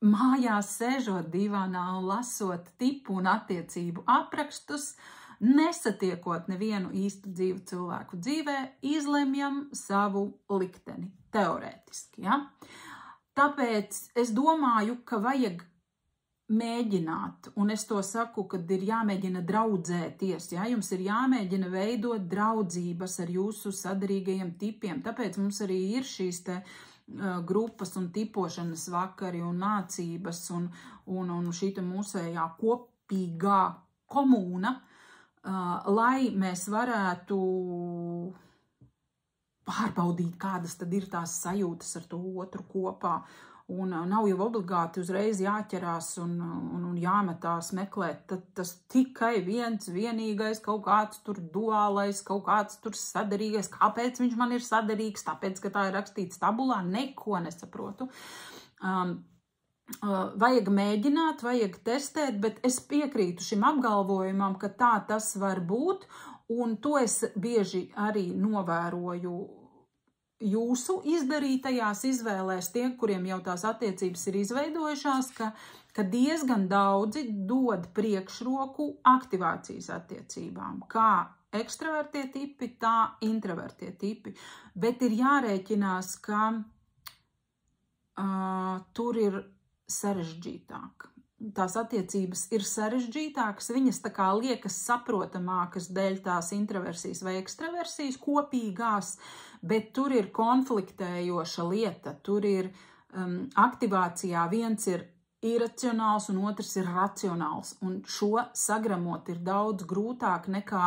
mājās sēžot divānā un lasot tipu un attiecību aprakstus, nesatiekot nevienu īstu dzīvu cilvēku dzīvē, izlemjam savu likteni, teorētiski. Ja? Tāpēc es domāju, ka vajag mēģināt, un es to saku, kad ir jāmēģina draudzēties, ja? Jums ir jāmēģina veidot draudzības ar jūsu sadarīgajiem tipiem, tāpēc mums arī ir šīs te grupas un tipošanas vakari un mācības un šīta mūsējā kopīgā komūna, lai mēs varētu pārbaudīt, kādas tad ir tās sajūtas ar to otru kopā. Un nav jau obligāti uzreiz jāķerās un jāmetās meklēt. Tad tas tikai vienīgais, kaut kāds tur duālais, kaut kāds tur saderīgais. Kāpēc viņš man ir saderīgs? Tāpēc, ka tā ir rakstīts tabulā, neko nesaprotu. Vajag mēģināt, vajag testēt, bet es piekrītu šim apgalvojumam, ka tā tas var būt, un to es bieži arī novēroju jūsu izdarītajās izvēlēs, tie, kuriem jau tās attiecības ir izveidojušās, ka diezgan daudzi dod priekšroku aktivācijas attiecībām, kā ekstravertie tipi, tā introvertie tipi. Bet ir jārēķinās, ka tur ir sarežģītāk. Tās attiecības ir sarežģītākas, viņas tā kā liekas saprotamākas dēļ tās introversijas vai ekstraversijas kopīgās, bet tur ir konfliktējoša lieta, tur ir aktivācijā viens ir iracionāls un otrs ir racionāls, un šo sagramot ir daudz grūtāk nekā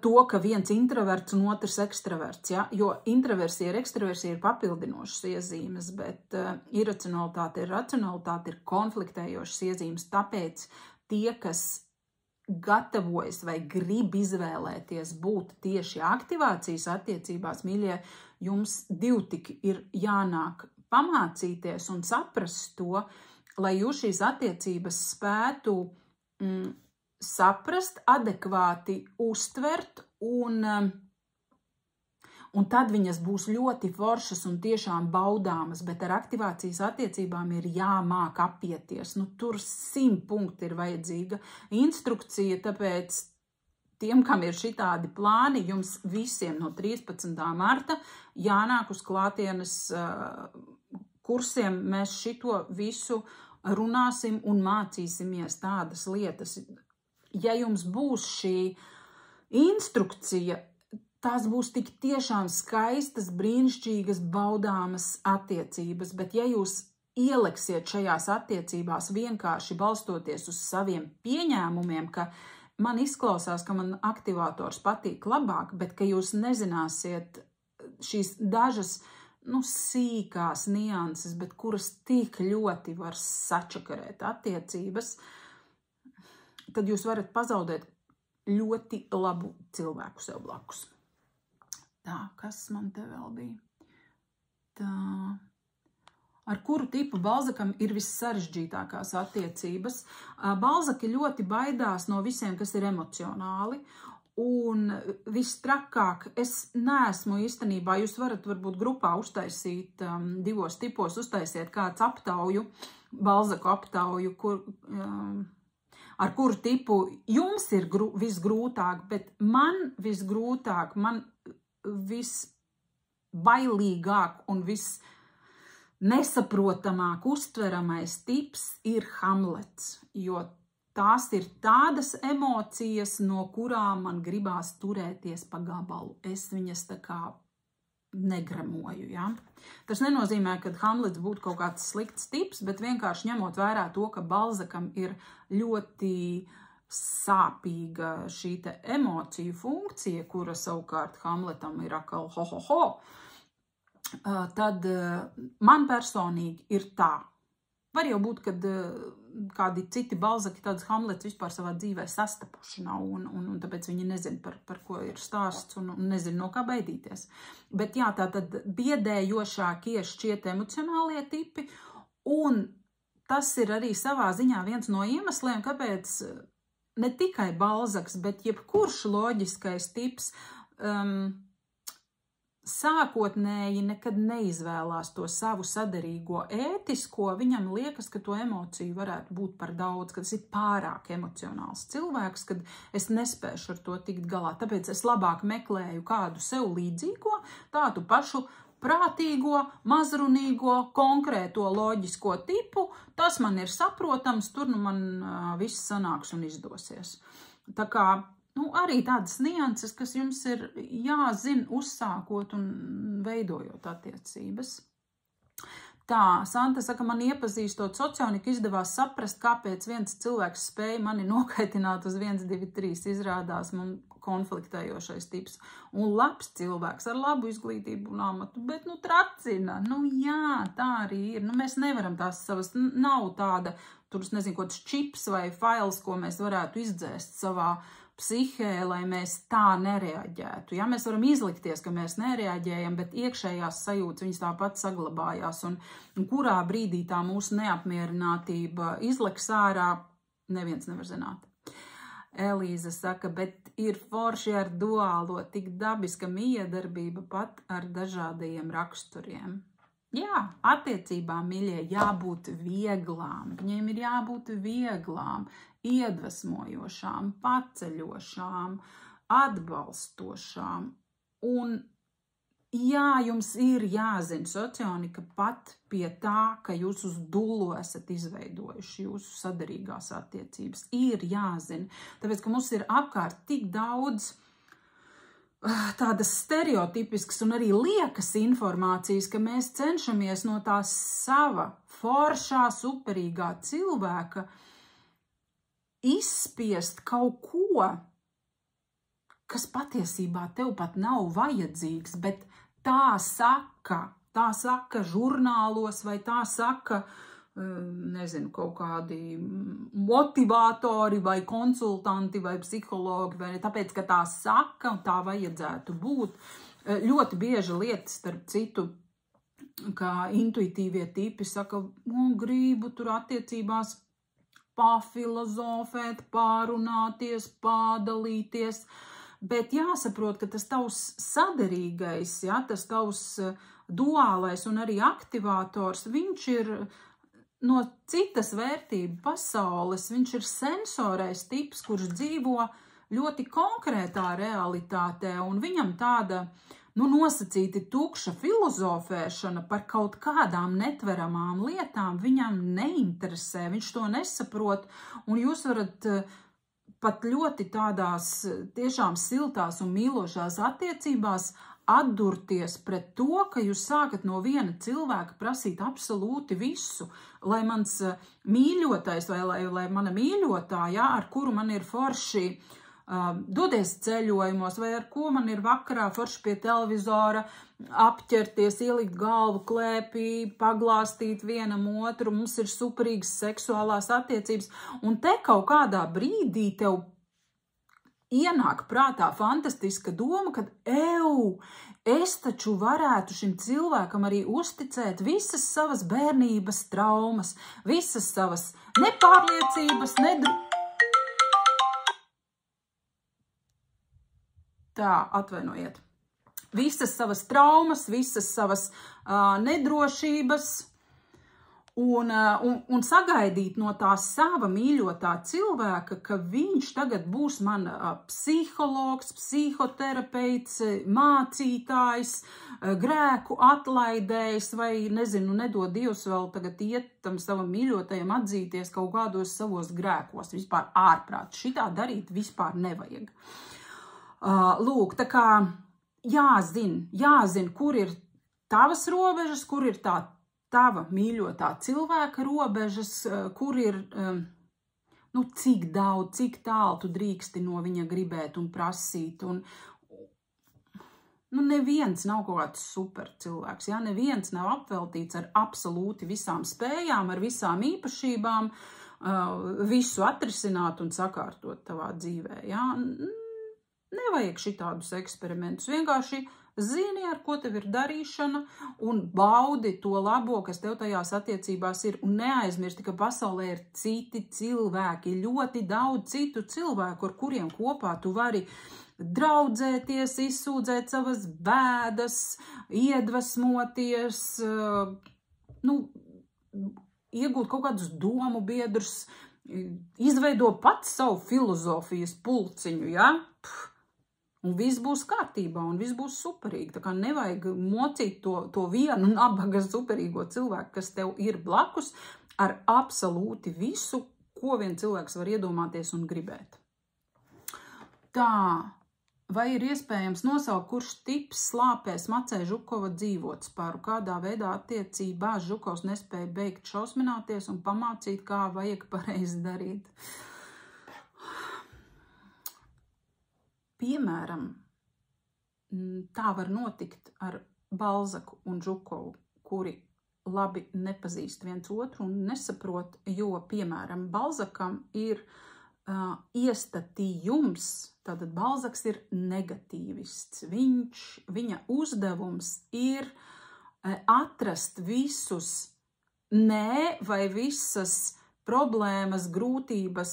to, ka viens introverts un otrs ekstraverts, ja? Jo introversija ir ekstraversija ir papildinošas iezīmes, bet iracionalitāte ir racionalitāte ir konfliktējošas iezīmes, tāpēc tie, kas gatavojas vai grib izvēlēties būt tieši aktivācijas attiecībās, mīļie, jums divtiki ir jānāk pamācīties un saprast to, lai jūs šīs attiecības spētu saprast, adekvāti uztvert, un tad viņas būs ļoti foršas un tiešām baudāmas, bet ar aktivācijas attiecībām ir jāmāk apieties. Tur 100 punkti ir vajadzīga instrukcija, tāpēc tiem, kam ir šitādi plāni, jums visiem no 13. marta jānāk uz klātienes kursiem. Mēs šito visu runāsim un mācīsimies tādas lietas. Ja jums būs šī instrukcija, tās būs tik tiešām skaistas, brīnišķīgas, baudāmas attiecības, bet ja jūs ieliksiet šajās attiecībās vienkārši balstoties uz saviem pieņēmumiem, ka man izklausās, ka man aktivators patīk labāk, bet ka jūs nezināsiet šīs dažas, sīkās nianses, bet kuras tik ļoti var sačakarēt attiecības, tad jūs varat pazaudēt ļoti labu cilvēku sev blakus. Tā, kas man te vēl bija? Tā. ar kuru tipu Balzakam ir vissarežģītākās attiecības. Balzaki ļoti baidās no visiem, kas ir emocionāli. Un vistrakāk, es neesmu īstenībā, jūs varat varbūt grupā uztaisīt 2 tipos, uztaisiet kāds aptauju, Balzaku aptauju, ar kuru tipu jums ir visgrūtāk, bet man visgrūtāk, man visbailīgāk un visnesaprotamāk uztveramais tips ir Hamlets, jo tās ir tādas emocijas, no kurām man gribās turēties pa gabalu. Es viņas tā kā negremoju, ja? Tas nenozīmē, ka Hamlets būtu kaut kāds slikts tips, bet vienkārši ņemot vērā to, ka Balzakam ir ļoti sāpīga šī te emociju funkcija, kura savukārt Hamletam ir atkal ho, tad man personīgi ir tā. Var jau būt, kad kādi citi Balzaki tādus Hamlets vispār savā dzīvē sastapuši nav, un tāpēc viņi nezin, par ko ir stāsts, un nezin, no kā baidīties. Bet jā, tātad biedējošākie šķiet emocionālie tipi, un tas ir arī savā ziņā viens no iemesliem, kāpēc ne tikai Balzaks, bet jebkurš loģiskais tips sākotnēji nekad neizvēlās to savu saderīgo ētisko, viņam liekas, ka to emociju varētu būt par daudz, ka tas ir pārāk emocionāls cilvēks, kad es nespēšu ar to tikt galā. Tāpēc es labāk meklēju kādu sev līdzīgo, tādu pašu prātīgo, mazrunīgo, konkrēto loģisko tipu. Tas man ir saprotams, tur nu man viss sanāks un izdosies. Tā kā arī tādas nianses, kas jums ir jāzina uzsākot un veidojot attiecības. Tā, Santa saka, man iepazīstot socioniku izdevās saprast, kāpēc viens cilvēks spēja mani nokaitināt uz 1, 2, 3, izrādās man konfliktējošais tips. Un labs cilvēks ar labu izglītību un amatu, bet tracina. Jā, tā arī ir. Mēs nevaram tās savas, nav tāda, tur es nezinu, kaut kāds čips vai fails, ko mēs varētu izdzēst savā psihē, lai mēs tā nereaģētu. Ja? Mēs varam izlikties, ka mēs nereaģējam, bet iekšējās sajūtas viņas tāpat saglabājās. Un kurā brīdī tā mūsu neapmierinātība izleks ārā, neviens nevar zināt. Elīza saka, bet ir forši ar duālo, tik dabiska miedarbība pat ar dažādajiem raksturiem. Jā, attiecībām, mīļie, jābūt vieglām. Viņiem ir jābūt vieglām, iedvesmojošām, paceļošām, atbalstošām. Un jā, jums ir jāzina socionika pat pie tā, ka jūs uz dullu esat izveidojuši jūsu sadarīgās attiecības. Ir jāzina, tāpēc, ka mums ir apkārt tik daudz tādas stereotipiskas un arī liekas informācijas, ka mēs cenšamies no tā sava foršā, superīgā cilvēka izspiest kaut ko, kas patiesībā tev pat nav vajadzīgs, bet tā saka žurnālos vai tā saka, nezinu, kaut kādi motivātori vai konsultanti vai psihologi, vai tāpēc, ka tā saka un tā vajadzētu būt. Ļoti bieži lietas, starp citu, kā intuitīvie tipi saka, gribu tur attiecībās pafilozofēt, pārunāties, pādalīties, bet jāsaprot, ka tas tavs saderīgais, ja, tas tavs duālais un arī aktivators, viņš ir no citas vērtību pasaules, viņš ir sensorais tips, kurš dzīvo ļoti konkrētā realitātē, un viņam tāda, nosacīti tukša filozofēšana par kaut kādām netveramām lietām viņam neinteresē, viņš to nesaprot, un jūs varat pat ļoti tādās tiešām siltās un mīlošās attiecībās atdurties pret to, ka jūs sākat no viena cilvēka prasīt absolūti visu, lai mans mīļotais vai lai mana mīļotāja, ar kuru man ir forši dodies ceļojumos, vai ar ko man ir vakarā forši pie televizora apķerties, ielikt galvu klēpī, paglāstīt vienam otru, mums ir superīgas seksuālās attiecības, un te kaut kādā brīdī tev ienāk prātā fantastiska doma, ka es taču varētu šim cilvēkam arī uzticēt visas savas bērnības traumas, visas savas nepārliecības, atvainojiet. Visas savas traumas, visas savas nedrošības un sagaidīt no tā sava mīļotā cilvēka, ka viņš tagad būs man psihologs, psihoterapeits, mācītājs, grēku atlaidējs vai, nezinu, nedod Dievs vēl tagad iet tam savam mīļotajam atzīties kaut kādos savos grēkos, vispār ārprāt. Šitā darīt vispār nevajag. Lūk, tā kā jāzin, kur ir tavas robežas, kur ir tava mīļotā cilvēka robežas, kur ir, cik daudz, cik tālu tu drīksti no viņa gribēt un prasīt. Un, neviens nav kaut kāds super cilvēks, ja? Neviens nav apveltīts ar absolūti visām spējām, ar visām īpašībām, visu atrisināt un sakārtot tavā dzīvē, ja? Nevajag šitādus eksperimentus, vienkārši zini, ar ko tev ir darīšana un baudi to labo, kas tev tajās attiecībās ir. Un neaizmirsti, ka pasaulē ir citi cilvēki, ļoti daudz citu cilvēku, ar kuriem kopā tu vari draudzēties, izsūdzēt savas bēdas, iedvesmoties, iegūt kaut kādus domu biedrus, izveido pats savu filozofijas pulciņu, ja? Un viss būs kārtībā, un viss būs superīgi. Tā kā nevajag mocīt to vienu nabaga superīgo cilvēku, kas tev ir blakus, ar absolūti visu, ko vien cilvēks var iedomāties un gribēt. Tā, vai ir iespējams nosaukt, kurš tips slāpē Macē Žukova dzīvotspāru? Kādā veidā attiecībās Žukovs nespēja beigt šausmināties un pamācīt, kā vajag pareizi darīt? Piemēram, tā var notikt ar Balzaku un Žukovu, kuri labi nepazīst viens otru un nesaprot, jo, piemēram, Balzakam ir iestatījums, tātad Balzaks ir negatīvists. Viņa uzdevums ir atrast visus vai visas problēmas, grūtības,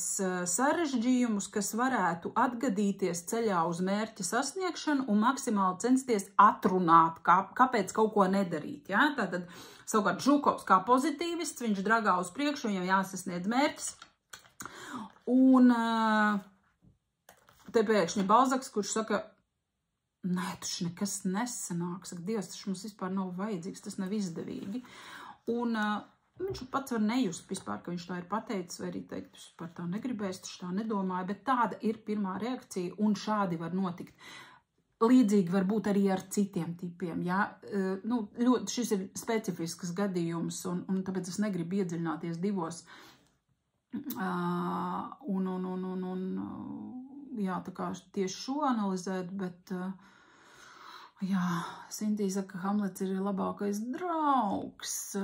sarežģījumus, kas varētu atgadīties ceļā uz mērķa sasniegšanu un maksimāli censties atrunāt, kāpēc kaut ko nedarīt. Ja? Tātad, savukārt, Žukovs kā pozitīvists, viņš dragā uz priekšu, viņam jāsasniedz mērķis. Un te pēkšņi Balzaks, kurš saka, nē, taču nekas nesanāk, saka, Dievs, taču mums vispār nav vajadzīgs, tas nav izdevīgi. Un viņš pats var nejust vispār, ka viņš tā ir pateicis, vai arī teikt, es par tā negribēju, taču tā nedomāju, bet tāda ir pirmā reakcija, un šādi var notikt. Līdzīgi var būt arī ar citiem tipiem, ja? Ļoti šis ir specifisks gadījums, un tāpēc es negribu iedziļināties divos, jā, tā kā tieši šo analizēt, bet, jā, Sintī saka, ka Hamlets ir labākais draugs,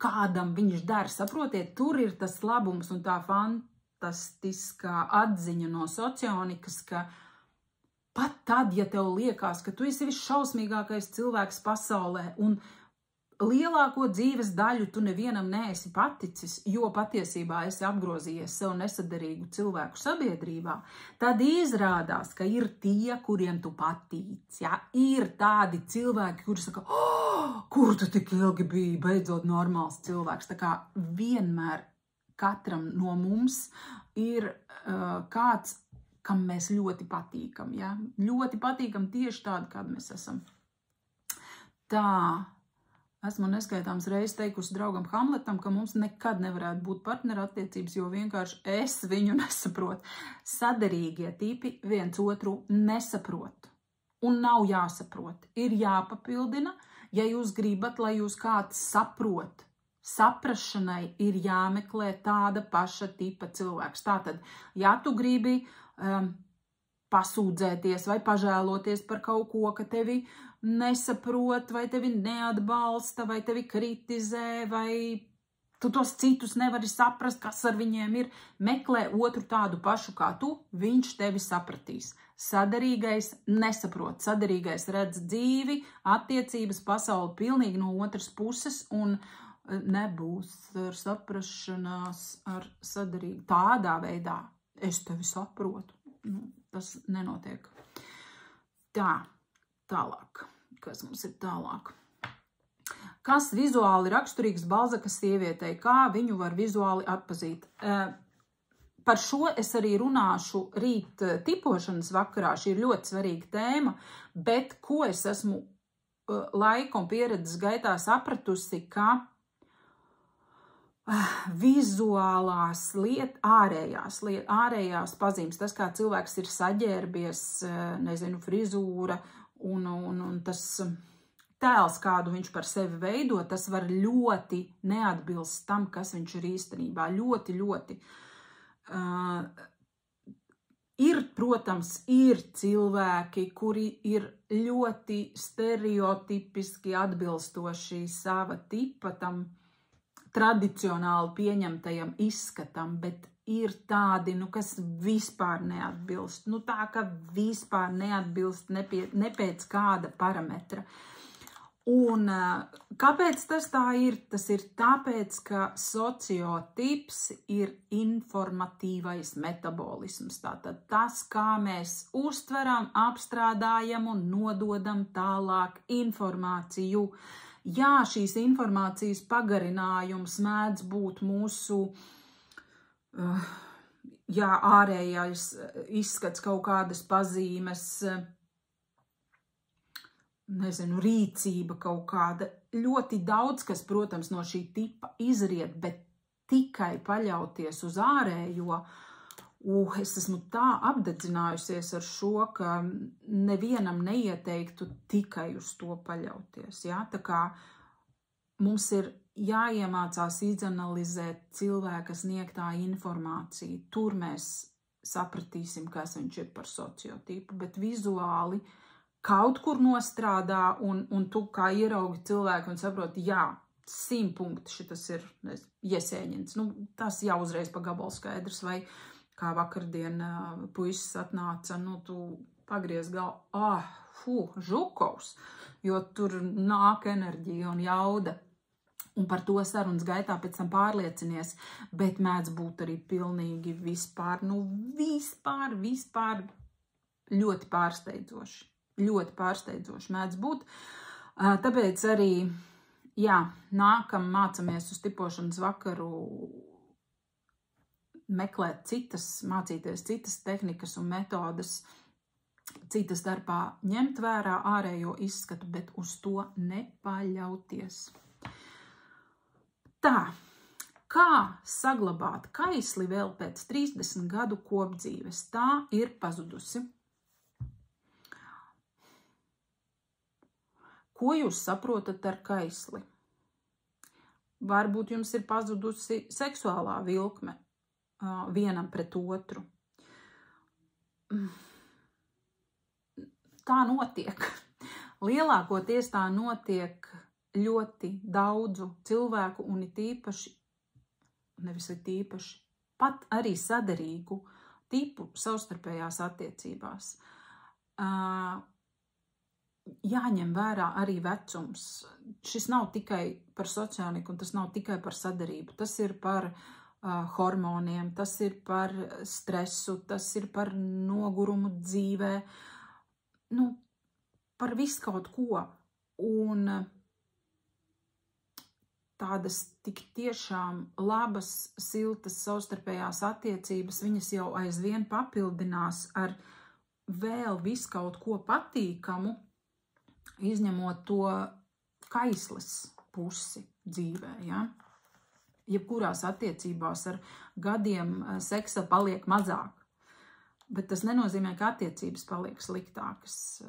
kādam viņš dara, saprotiet, tur ir tas labums un tā fantastiskā atziņa no socionikas, ka pat tad, ja tev liekas, ka tu esi visšausmīgākais cilvēks pasaulē un lielāko dzīves daļu tu nevienam neesi paticis, jo patiesībā esi apgrozījies sev nesaderīgu cilvēku sabiedrībā, tad izrādās, ka ir tie, kuriem tu patīc. Ja? Ir tādi cilvēki, kuri saka, kur tu tik ilgi biji, beidzot normāls cilvēks. Tā kā vienmēr katram no mums ir kāds, kam mēs ļoti patīkam. Ja? Ļoti patīkam tieši tādi, kādi mēs esam. Tā. Esmu neskaitāms reizes teikusi draugam Hamletam, ka mums nekad nevarētu būt partnerattiecības, jo vienkārši es viņu nesaprotu. Saderīgie tipi viens otru nesaprot. Un nav jāsaprot. Ir jāpapildina, ja jūs gribat, lai jūs kāds saprot. Saprašanai ir jāmeklē tāda paša tipa cilvēks. Tātad, ja tu gribi pasūdzēties vai pažēloties par kaut ko, ka tevi nesaprot, vai tevi neatbalsta, vai tevi kritizē, vai tu tos citus nevari saprast, kas ar viņiem ir. Meklē otru tādu pašu kā tu, viņš tevi sapratīs. Sadarīgais nesaprot. Sadarīgais redz dzīvi, attiecības, pasauli pilnīgi no otras puses un nebūs ar saprašanās, ar sadarīgu. Tādā veidā es tevi saprotu. Tas nenotiek. Tālāk. Kas mums ir tālāk? Kas vizuāli raksturīgs Balzaka sievietei? Kā viņu var vizuāli atpazīt? Par šo es arī runāšu rīt tipošanas vakarā. Šī ir ļoti svarīga tēma, bet ko es esmu laika un pieredzes gaitā sapratusi, ka vizuālās ārējās pazīmes, tas, kā cilvēks ir saģērbies, nezinu, frizūra un tas tēls, kādu viņš par sevi veido, tas var ļoti neatbilst tam, kas viņš ir īstenībā. Ļoti. Protams, ir cilvēki, kuri ir ļoti stereotipiski atbilstoši sava tipa tam tradicionāli pieņemtajam izskatam, bet ir tādi, kas vispār neatbilst. Tā, ka vispār neatbilst ne pēc kāda parametra. Un kāpēc tas tā ir? Tas ir tāpēc, ka sociotips ir informatīvais metabolisms. Tātad tas, kā mēs uztveram, apstrādājam un nododam tālāk informāciju. Jā, šīs informācijas pagarinājums mēdz būt mūsu ārējais izskats, kaut kādas pazīmes, nezinu, rīcība kaut kāda. Ļoti daudz, kas, protams, no šī tipa izriet, bet tikai paļauties uz ārējo, es esmu tā apdedzinājusies ar šo, ka nevienam neieteiktu tikai uz to paļauties. Ja? Tā kā mums ir jāiemācās izanalizēt cilvēka sniegtā informācija. Tur mēs sapratīsim, kas viņš ir par sociotipu, bet vizuāli kaut kur nostrādā, un tu kā ieraugi cilvēku un saproti, jā, 100 punkti šitas ir Iesēņins. Tas jau uzreiz pa gabalu skaidrs, vai kā vakardien puisis atnāca, tu pagriez galvu, Žukovs, jo tur nāk enerģija un jauda. Un par to sarunas gaitā pēc tam pārliecinies, bet mēdz būt arī pilnīgi vispār ļoti pārsteidzoši. Ļoti pārsteidzoši mēdz būt. Tāpēc arī, mācamies uz tipošanas vakaru mācīties citas tehnikas un metodas, citas darbā ņemt vērā ārējo izskatu, bet uz to nepaļauties. Tā, kā saglabāt kaisli vēl pēc 30 gadu kopdzīves? Tā ir pazudusi. Ko jūs saprotat ar kaisli? Varbūt jums ir pazudusi seksuālā vilkme vienam pret otru. Tā notiek. Lielākoties tā notiek ļoti daudzu cilvēku un pat arī sadarīgu tipu savstarpējās attiecībās. Jāņem vērā arī vecums. Šis nav tikai par sociāliku un tas nav tikai par sadarību. Tas ir par hormoniem, tas ir par stresu, tas ir par nogurumu dzīvē, par visu kaut ko. Un tādas tik tiešām labas, siltas savstarpējās attiecības, viņas jau aizvien papildinās ar vēl visu kaut ko patīkamu, izņemot to kaisles pusi dzīvē, ja? Jebkurās attiecībās ar gadiem seksa paliek mazāk, bet tas nenozīmē, ka attiecības paliek sliktākas.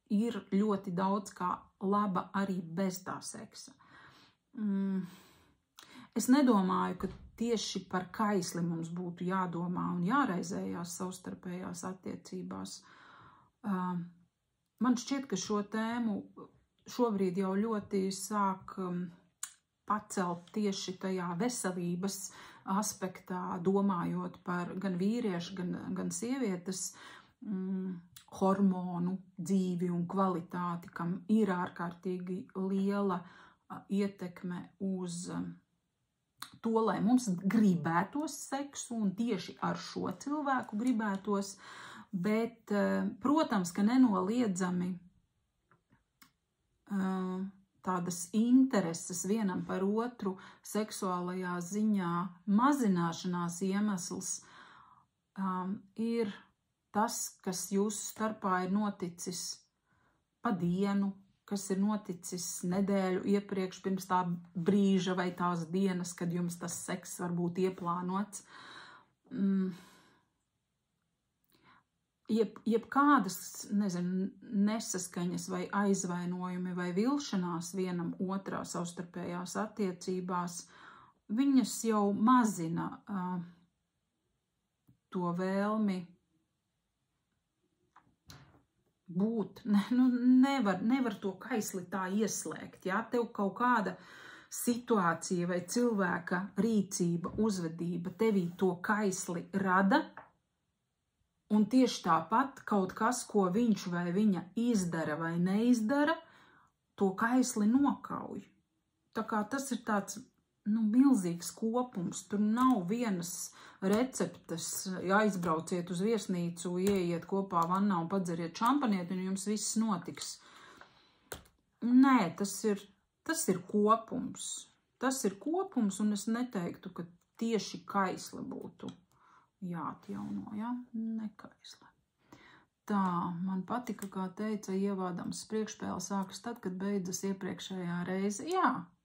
Ir ļoti daudz kā laba arī bez tā seksa. Es nedomāju, ka tieši par kaisli mums būtu jādomā un jāraizējās savstarpējās attiecībās. Man šķiet, ka šo tēmu šobrīd jau ļoti sāk pacelt tieši tajā veselības aspektā, domājot par gan vīriešu, gan sievietes hormonu dzīvi un kvalitāti, kam ir ārkārtīgi liela ietekme uz to, lai mums gribētos seksu un tieši ar šo cilvēku gribētos, bet, protams, ka nenoliedzami tādas intereses vienam par otru seksuālajā ziņā mazināšanās iemesls ir tas, kas jūsu starpā ir noticis pa dienu, kas ir noticis nedēļu iepriekš pirms tā brīža vai tās dienas, kad jums tas seks var būt ieplānots. Jebkādas, nesaskaņas vai aizvainojumi vai vilšanās vienam otrā savstarpējās attiecībās, viņas jau mazina to vēlmi būt. Nevar to kaisli tā ieslēgt. Ja? Tev kaut kāda situācija vai cilvēka rīcība, uzvedība tevī to kaisli rada, un tieši tāpat kaut kas, ko viņš vai viņa izdara vai neizdara, to kaisli nokauj. Tā kā tas ir tāds milzīgs kopums. Tur nav vienas receptes, ja aizbrauciet uz viesnīcu, ieiet kopā vannā un padzeriet šampanieti, un jums viss notiks. Nē, tas ir kopums. Tas ir kopums, un es neteiktu, ka tieši kaisli būtu jāatjauno, ja? Nekaisli. Tā, man patika, kā teica Ievādams, priekšspēle sākas tad, kad beidzas iepriekšējā reize.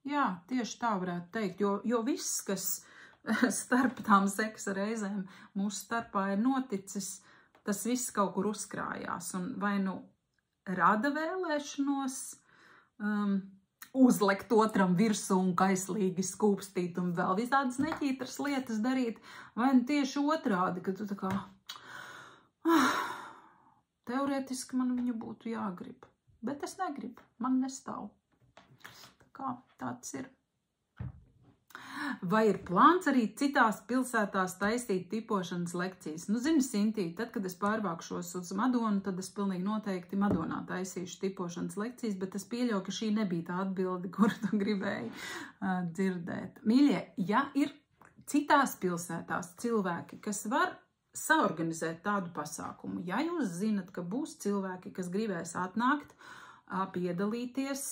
Jā, tieši tā varētu teikt, jo viss, kas starp tām seksa reizēm mūsu starpā ir noticis, tas viss kaut kur uzkrājās, un vai rada vēlēšanos uzlekt otram virsū un kaislīgi skūpstīt un vēl visādas neķītras lietas darīt, vai tieši otrādi, ka tu tā kā teorētiski man viņu būtu jāgrib, bet es negribu, man nestāv. Kā tāds ir. Vai ir plāns arī citās pilsētās taisīt tipošanas lekcijas? Zini, Sintī, tad, kad es pārvākšos uz Madonu, tad es pilnīgi noteikti Madonā taisīšu tipošanas lekcijas, bet es pieļauju, ka šī nebija tā atbilde, kuru tu gribēji dzirdēt. Mīļie, ja ir citās pilsētās cilvēki, kas var saorganizēt tādu pasākumu, ja jūs zinat, ka būs cilvēki, kas gribēs atnākt, piedalīties,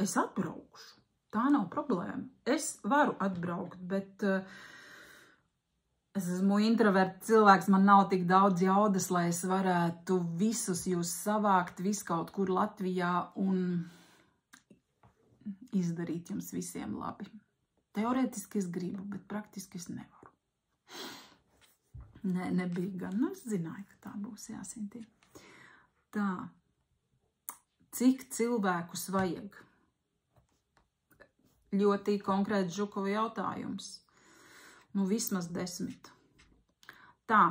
es atbraukšu. Tā nav problēma. Es varu atbraukt, bet es esmu introverts cilvēks, man nav tik daudz jaudas, lai es varētu visus jūs savākt viskaut kur Latvijā un izdarīt jums visiem labi. Teorētiski es gribu, bet praktiski es nevaru. Nē, nebija gan. Es zināju, ka tā būs jāsintī. Tā. Cik cilvēkus vajag? Ļoti konkrēts Žukova jautājums. Vismaz 10. Tā,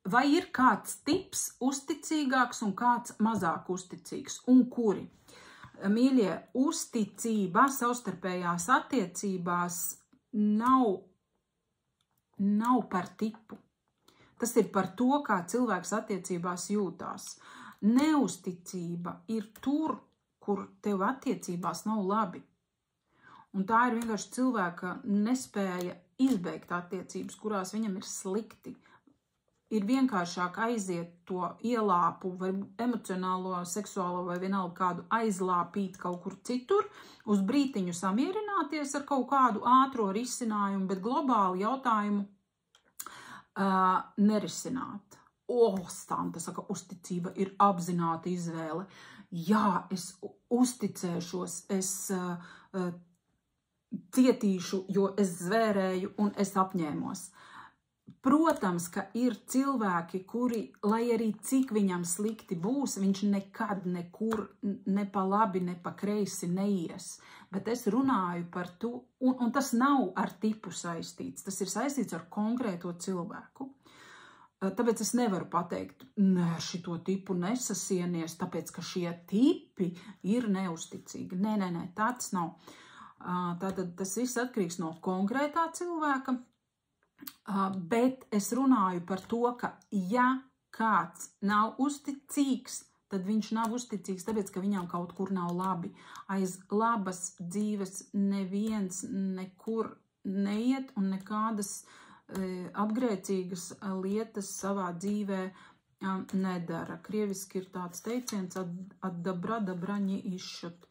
vai ir kāds tips uzticīgāks un kāds mazāk uzticīgs? Un kuri? Mīļie, uzticība savstarpējās attiecībās nav par tipu. Tas ir par to, kā cilvēks attiecībās jūtās. Neuzticība ir tur, kur tev attiecībās nav labi. Un tā ir vienkārši cilvēka nespēja izbeigt attiecības, kurās viņam ir slikti. Ir vienkāršāk aiziet to ielāpu vai emocionālo, seksuālo vai vienalga kādu aizlāpīt kaut kur citur, uz brītiņu samierināties ar kaut kādu ātro risinājumu, bet globālu jautājumu nerisināt. Stanta saka, uzticība ir apzināta izvēle. Jā, es uzticēšos, es cietīšu, jo es zvērēju un es apņēmos. Protams, ka ir cilvēki, kuri, lai arī cik viņam slikti būs, viņš nekad nekur ne pa labi, ne pa kreisi neies. Bet es runāju par to, un tas nav ar tipu saistīts, tas ir saistīts ar konkrēto cilvēku. Tāpēc es nevaru pateikt, nē, šito tipu nesasienies, tāpēc, ka šie tipi ir neusticīgi. Nē, tā tas nav. Tātad tas viss atkarīgs no konkrētā cilvēka, bet es runāju par to, ka ja kāds nav uzticīgs, tad viņš nav uzticīgs, tāpēc, ka viņam kaut kur nav labi. Aiz labas dzīves neviens nekur neiet un nekādas apgrēcīgas lietas savā dzīvē nedara. Krieviski ir tāds teiciens, at dabra dabraņi izšut.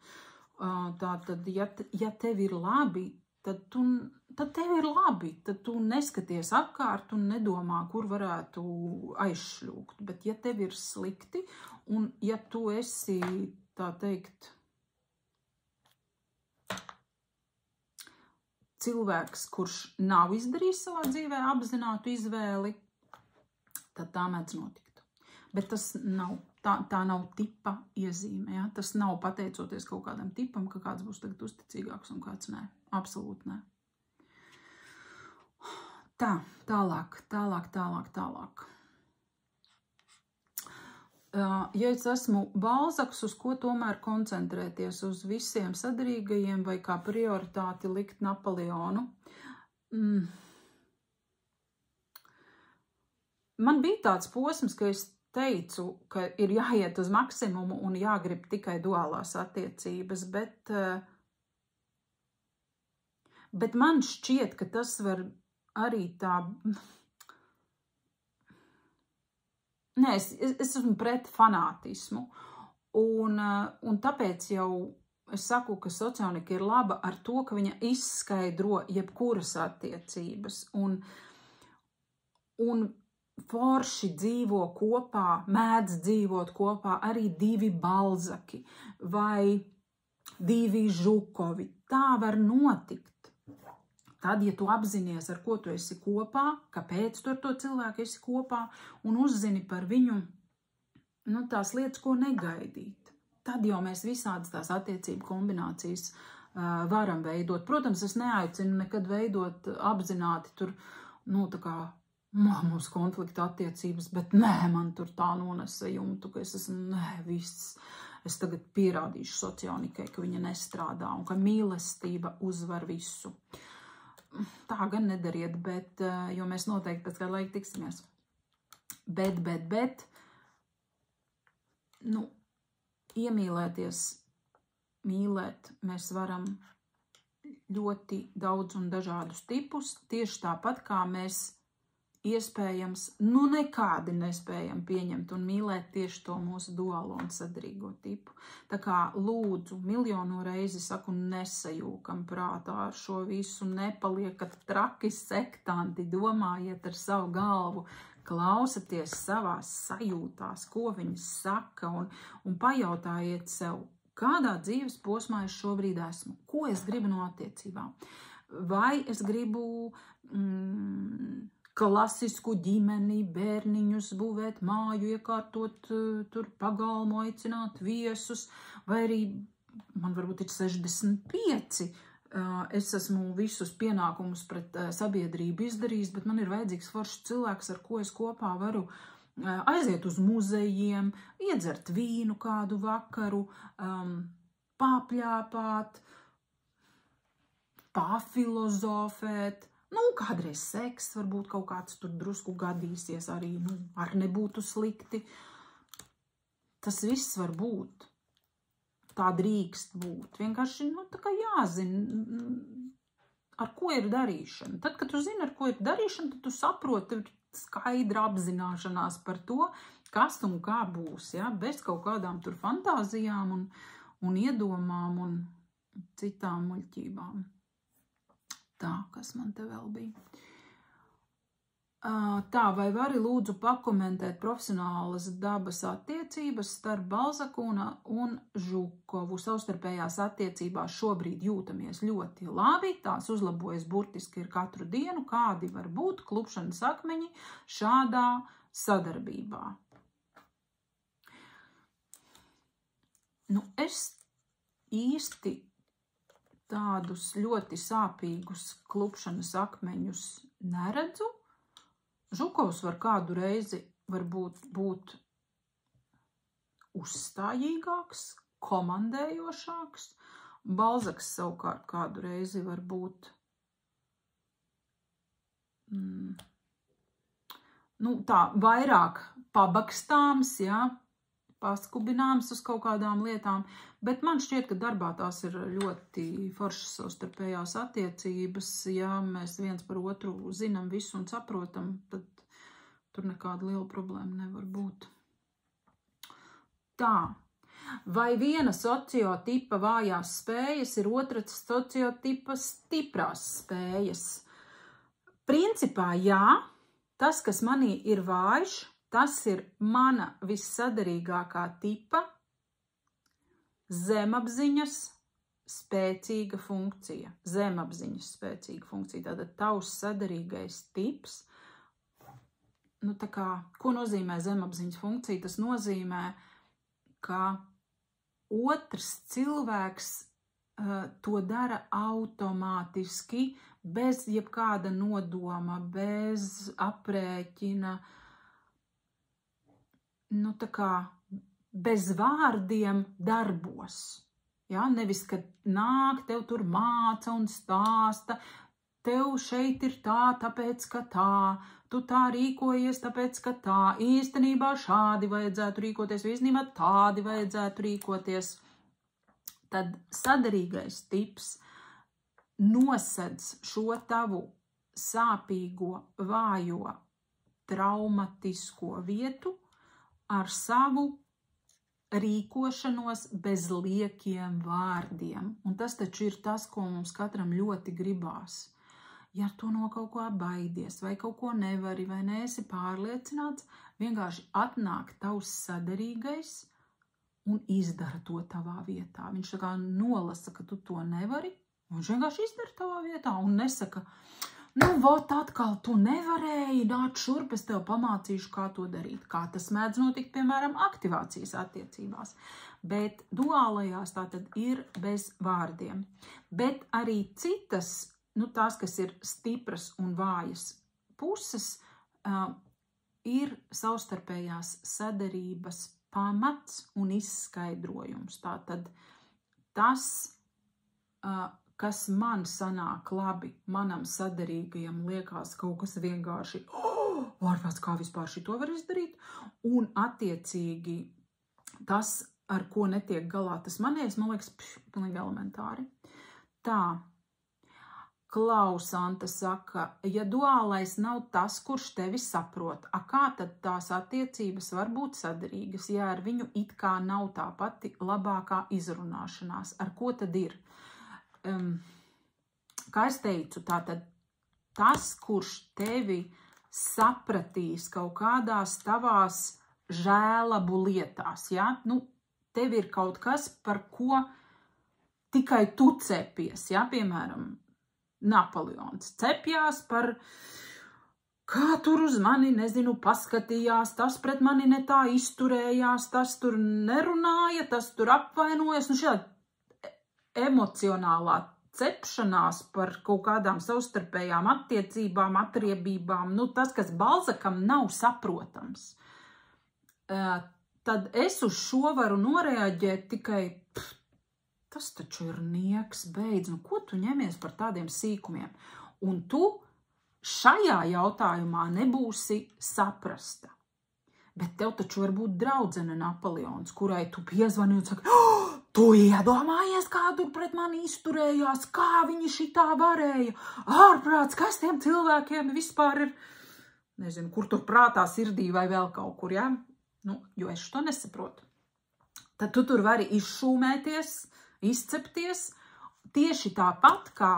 Tātad, ja tev ir labi, tad tev ir labi, tad tu neskaties apkārt un nedomā, kur varētu aizšļūkt. Bet ja tev ir slikti, un ja tu esi, tā teikt, cilvēks, kurš nav izdarījis savā dzīvē apzinātu izvēli, tad tā mēdz notikt. Bet tas nav, tā nav tipa iezīme, ja? Tas nav pateicoties kaut kādam tipam, ka kāds būs tagad uzticīgāks un kāds nē. Absolūti nē. Tā, tālāk. Ja es esmu Balzaks, uz ko tomēr koncentrēties? Uz visiem sadarīgajiem vai kā prioritāti likt Napoleonu? Man bija tāds posms, ka es teicu, ka ir jāiet uz maksimumu un jāgrib tikai duālās attiecības, bet man šķiet, ka tas var arī tā... Nē, es esmu pret fanātismu, un tāpēc jau es saku, ka socionika ir laba ar to, ka viņa izskaidro jebkuras attiecības, un forši dzīvo kopā, mēdz dzīvot kopā arī divi Balzaki vai divi Žukovi. Tā var notikt. Tad, ja tu apzinies, ar ko tu esi kopā, kāpēc tu ar to cilvēku esi kopā, un uzzini par viņu, tās lietas, ko negaidīt, tad jau mēs visādas tās attiecību kombinācijas varam veidot. Protams, es neaicinu nekad veidot apzināti tur, tā kā mums konflikta attiecības, bet nē, man tur tā nonesa jumtu, ka es esmu, viss. Es tagad pierādīšu socionikai, ka viņa nestrādā un ka mīlestība uzvar visu. Tā gan nedariet, bet, jo mēs noteikti pēc kāda laika tiksimies. Bet, iemīlēties, mīlēt, mēs varam ļoti daudz un dažādus tipus, tieši tāpat kā mēs iespējams, nekādi nespējam pieņemt un mīlēt tieši to mūsu duālo un sadarīgo tipu. Tā kā lūdzu, miljonu reizi saku, nesajūkam prātā ar šo visu, nepaliekat traki sektanti, domājiet ar savu galvu, klausaties savās sajūtās, ko viņi saka, un pajautājiet sev, kādā dzīves posmā es šobrīd esmu, ko es gribu no attiecībām. Vai es gribu klasisku ģimeni, bērniņus būvēt, māju iekārtot, tur pagalmu aicināt viesus, vai arī man varbūt ir 65. Es esmu visus pienākumus pret sabiedrību izdarījis, bet man ir vajadzīgs foršs cilvēks, ar ko es kopā varu aiziet uz muzejiem, iedzert vīnu kādu vakaru, papļāpāt, pafilozofēt. Kādreiz seks, varbūt kaut kāds tur drusku gadīsies arī, ar nebūtu slikti. Tas viss var būt. Tā drīkst būt. Vienkārši, tā kā jāzina, ar ko ir darīšana. Tad, kad tu zini, ar ko ir darīšana, tad tu saproti, ir skaidra apzināšanās par to, kas un kā būs, ja? Bez kaut kādām tur fantāzijām un iedomām un citām muļķībām. Tā, kas man te vēl bija. Tā, vai vari lūdzu pakomentēt profesionālas dabas attiecības starp Balzaku un Žukovu? Savstarpējās attiecībās šobrīd jūtamies ļoti labi, tās uzlabojas burtiski ir katru dienu, kādi var būt klupšanas akmeņi šādā sadarbībā. Es īsti tādus ļoti sāpīgus klupšanas akmeņus neredzu, Žukovs var kādu reizi varbūt būt uzstājīgāks, komandējošāks. Balzaks savukārt kādu reizi var būt tā vairāk pabakstāms, jā, paskubināms uz kaut kādām lietām, bet man šķiet, ka darbā tās ir ļoti foršas savstarpējās attiecības. Ja mēs viens par otru zinām visu un saprotam, tad tur nekāda liela problēma nevar būt. Tā. Vai viena sociotipa vājās spējas ir otras sociotipa stiprās spējas? Principā jā, tas, kas manī ir vājš, tas ir mana vissadarīgākā tipa zemapziņas spēcīga funkcija. Zemapziņas spēcīga funkcija. Tātad tavs sadarīgais tips. Ko nozīmē zemapziņas funkcija? Tas nozīmē, ka otrs cilvēks to dara automātiski, bez jebkāda nodoma, bez aprēķina, bez vārdiem darbos. Ja? Nevis, kad nāk, tev tur māca un stāsta, tev šeit ir tā, tāpēc, ka tā, tu tā rīkojies, tāpēc, ka tā, īstenībā šādi vajadzētu rīkoties, īstenībā tādi vajadzētu rīkoties. Tad sadarīgais tips nosedz šo tavu sāpīgo, vājo, traumatisko vietu ar savu rīkošanos bez liekiem vārdiem. Un tas taču ir tas, ko mums katram ļoti gribās. Ja tu no kaut ko baidies, vai kaut ko nevari, vai neesi pārliecināts, vienkārši atnāk tavs sadarīgais un izdara to tavā vietā. Viņš tā kā nolasa, ka tu to nevari, un viņš vienkārši izdara tavā vietā un nesaka, vot atkal tu nevarēji, nāc šurp, es tev pamācīšu, kā to darīt. Kā tas mēdz notikt, piemēram, aktivācijas attiecībās. Bet duālajās tātad ir bez vārdiem. Bet arī citas, tās, kas ir stipras un vājas puses, ir savstarpējās sadarības pamats un izskaidrojums. Tātad tas, kas man sanāk labi, manam sadarīgajam liekas kaut kas vienkārši, ārprāts, kā vispār šito var izdarīt, un attiecīgi tas, ar ko netiek galā tas manies, man liekas, pilnīgi elementāri. Tā. Klausanta saka, ja duālais nav tas, kurš tevi saprot, kā tad tās attiecības var būt sadarīgas, ja ar viņu it kā nav tā pati labākā izrunāšanās? Ar ko tad ir? Kā es teicu, tātad tas, kurš tevi sapratīs kaut kādās tavās žēlabu lietās, ja? Tev ir kaut kas, par ko tikai tu cepies, ja? Piemēram, Napoleons cepjās par, kā tur uz mani, nezinu, paskatījās, tas pret mani ne tā izturējās, tas tur nerunāja, tas tur apvainojas, un šāda emocionālā cepšanās par kaut kādām savstarpējām attiecībām, atriebībām, tas, kas Balzakam nav saprotams. Tad es uz šo varu noreaģēt tikai, tas taču ir nieks, beidz, ko tu ņemies par tādiem sīkumiem? Un tu šajā jautājumā nebūsi saprasta. Bet tev taču var būt draudzene Napoleons, kurai tu piezvani un saki, tu iedomājies, kā tur pret mani izturējās, kā viņi šitā varēja, ārprāts, kas tiem cilvēkiem vispār ir, nezinu, kur tur prātā, sirdī vai vēl kaut kur, ja? Jo es to nesaprotu. Tad tu tur vari izšūmēties, izcepties, tieši tāpat kā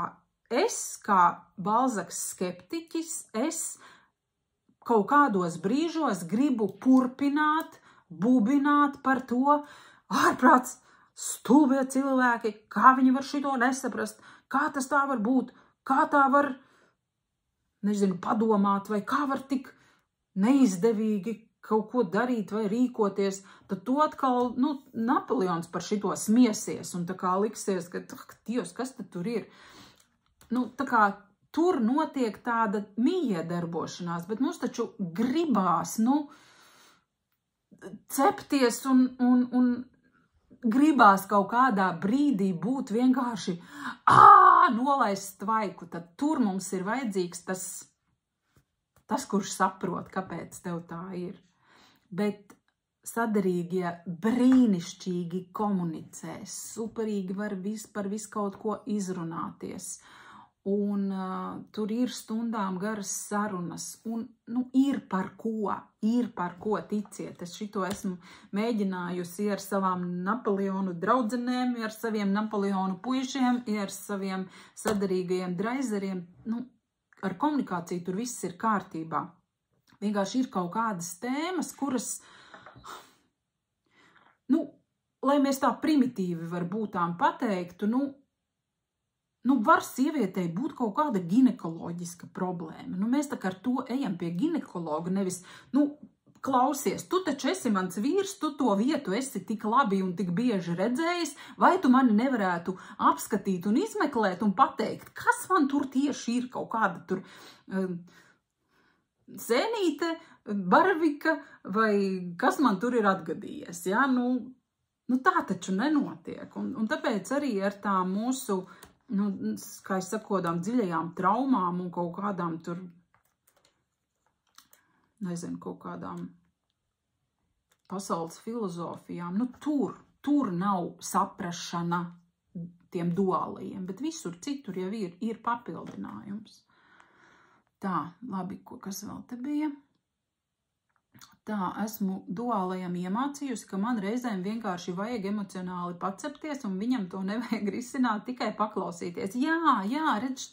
es, kā Balzaks skeptiķis, es kaut kādos brīžos gribu purpināt, bubināt par to, ārprāts, stulbie cilvēki, kā viņi var šito nesaprast, kā tas tā var būt, kā tā var, nezinu, padomāt, vai kā var tik neizdevīgi kaut ko darīt vai rīkoties, tad tu atkal, Napoleons par šito smiesies un tā kā liksies, ka, Dievs, kas tad tur ir? Tā kā tur notiek tāda miedarbošanās, bet mums taču gribās, cepties un gribās kaut kādā brīdī būt vienkārši nolaist tvaiku, tad tur mums ir vajadzīgs tas, kurš saprot, kāpēc tev tā ir. Bet sadarīgie brīnišķīgi komunicē, superīgi var par visu kaut ko izrunāties. Un tur ir stundām garas sarunas, un ir par ko, ticiet. Es šito esmu mēģinājusi ar savām Napoleonu draudzenēm, ar saviem Napoleonu puišiem, ar saviem sadarīgajiem draizeriem. Ar komunikāciju tur viss ir kārtībā. Vienkārši ir kaut kādas tēmas, kuras, lai mēs tā primitīvi varbūt tām pateiktu, var sievietei būt kaut kāda ginekoloģiska problēma. Mēs tā kā ar to ejam pie ginekologa, nevis, klausies, tu taču esi mans vīrs, tu to vietu esi tik labi un tik bieži redzējis, vai tu mani nevarētu apskatīt un izmeklēt un pateikt, kas man tur tieši ir, kaut kāda tur sēnīte, barvika, vai kas man tur ir atgadījies, ja? Tā taču nenotiek, un tāpēc arī ar tā mūsu kā es saku, kādām dziļajām traumām un kaut kādām tur, nezinu, kaut kādām pasaules filozofijām, tur nav saprašana tiem duālajiem, bet visur citur jau ir papildinājums. Tā, labi, kas vēl te bija? Tā, esmu duālajam iemācījusi, ka man reizēm vienkārši vajag emocionāli pacepties, un viņam to nevajag risināt, tikai paklausīties. Jā, redz,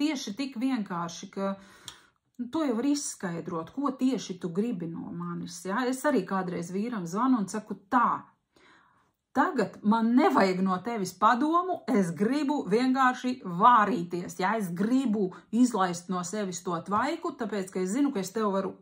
tieši tik vienkārši, ka to jau var izskaidrot, ko tieši tu gribi no manis. Ja? Es arī kādreiz vīram zvanu un saku tā, tagad man nevajag no tevis padomu, es gribu vienkārši vārīties, ja? Es gribu izlaist no sevis to tvaiku, tāpēc, ka es zinu, ka es tev varu,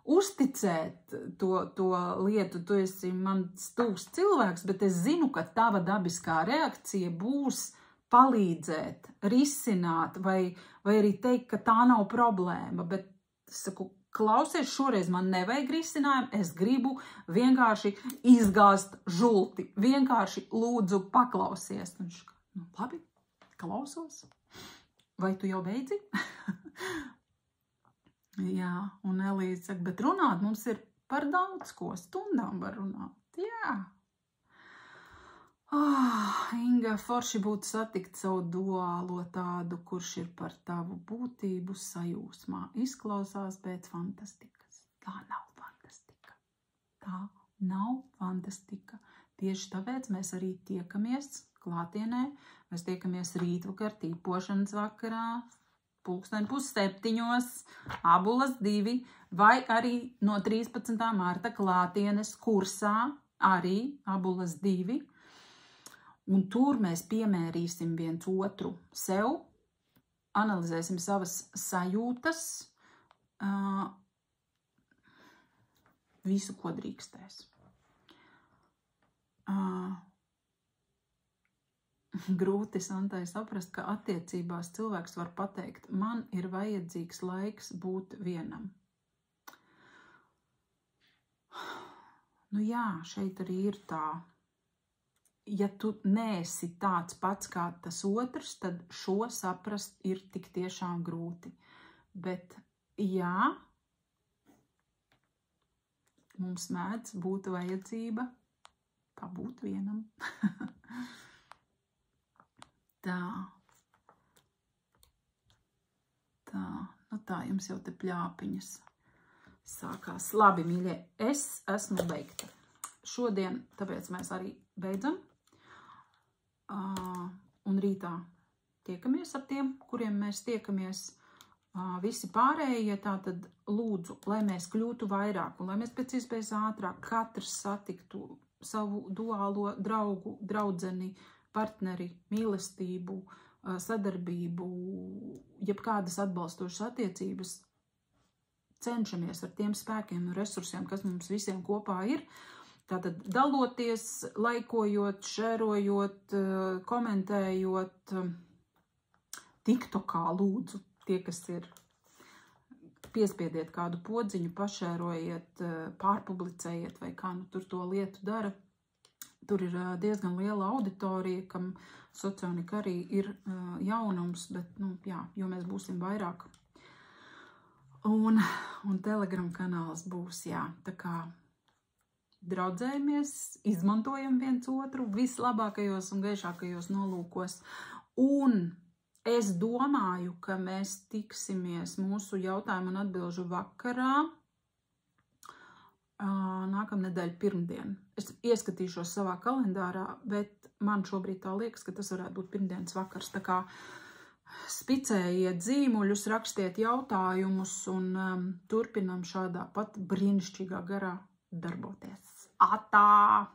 uzticēt to lietu, tu esi mans tuvs cilvēks, bet es zinu, ka tava dabiskā reakcija būs palīdzēt, risināt, vai arī teikt, ka tā nav problēma, bet es saku, klausies, šoreiz man nevajag risinājumu, es gribu vienkārši izgāzt žulti, vienkārši lūdzu paklausies. Un viņš, labi, klausos, vai tu jau beidzi? Jā, un Elīze saka, bet runāt mums ir par daudz ko, stundām var runāt, jā. Inga, forši būtu satikt savu duālo tādu, kurš ir par tavu būtību sajūsmā. Izklausās pēc fantastikas. Tā nav fantastika. Tā nav fantastika. Tieši tāpēc mēs arī tiekamies klātienē. Mēs tiekamies rītvakar, tīpošanas vakarā, 6:30, Abulas 2, vai arī no 13. marta klātienes kursā, arī Abulas 2. Un tur mēs piemērīsim viens otru sev, analizēsim savas sajūtas, visu, ko drīkstēs. Grūti Santai saprast, ka attiecībās cilvēks var pateikt, man ir vajadzīgs laiks būt vienam. Jā, šeit arī ir tā. Ja tu neesi tāds pats kā tas otrs, tad šo saprast ir tik tiešām grūti. Bet jā, mums mēdz būt vajadzība pabūt vienam. Tā, jums jau te pļāpiņas sākās. Labi, mīļie, es esmu beigta. Šodien, tāpēc mēs arī beidzam. Un rītā tiekamies ar tiem, kuriem mēs tiekamies. Visi pārējie, tātad lūdzu, lai mēs kļūtu vairāk un lai mēs pēc iespējas ātrāk katrs satiktu savu duālo draugu, draudzeni, partneri, mīlestību, sadarbību, jebkādas atbalstošas attiecības, cenšamies ar tiem spēkiem un resursiem, kas mums visiem kopā ir. Tātad daloties, laikojot, šērojot, komentējot, TikTokā lūdzu, tie, kas ir, piespiediet kādu podziņu, pašērojiet, pārpublicējiet vai kā nu tur to lietu dara. Tur ir diezgan liela auditorija, kam socionika arī ir jaunums, bet, nu, jā, jo mēs būsim vairāk. Un Telegram kanāls būs, jā, tā kā draudzējamies, izmantojam viens otru vislabākajos un gaišākajos nolūkos. Un es domāju, ka mēs tiksimies mūsu jautājumu un atbilžu vakarā nākamnedēļ pirmdien. Es ieskatīšos savā kalendārā, bet man šobrīd tā liekas, ka tas varētu būt pirmdienas vakars. Tā kā spicējiet zīmuļus, rakstiet jautājumus un turpinam šādā pat brīnišķīgā garā darboties. Atā!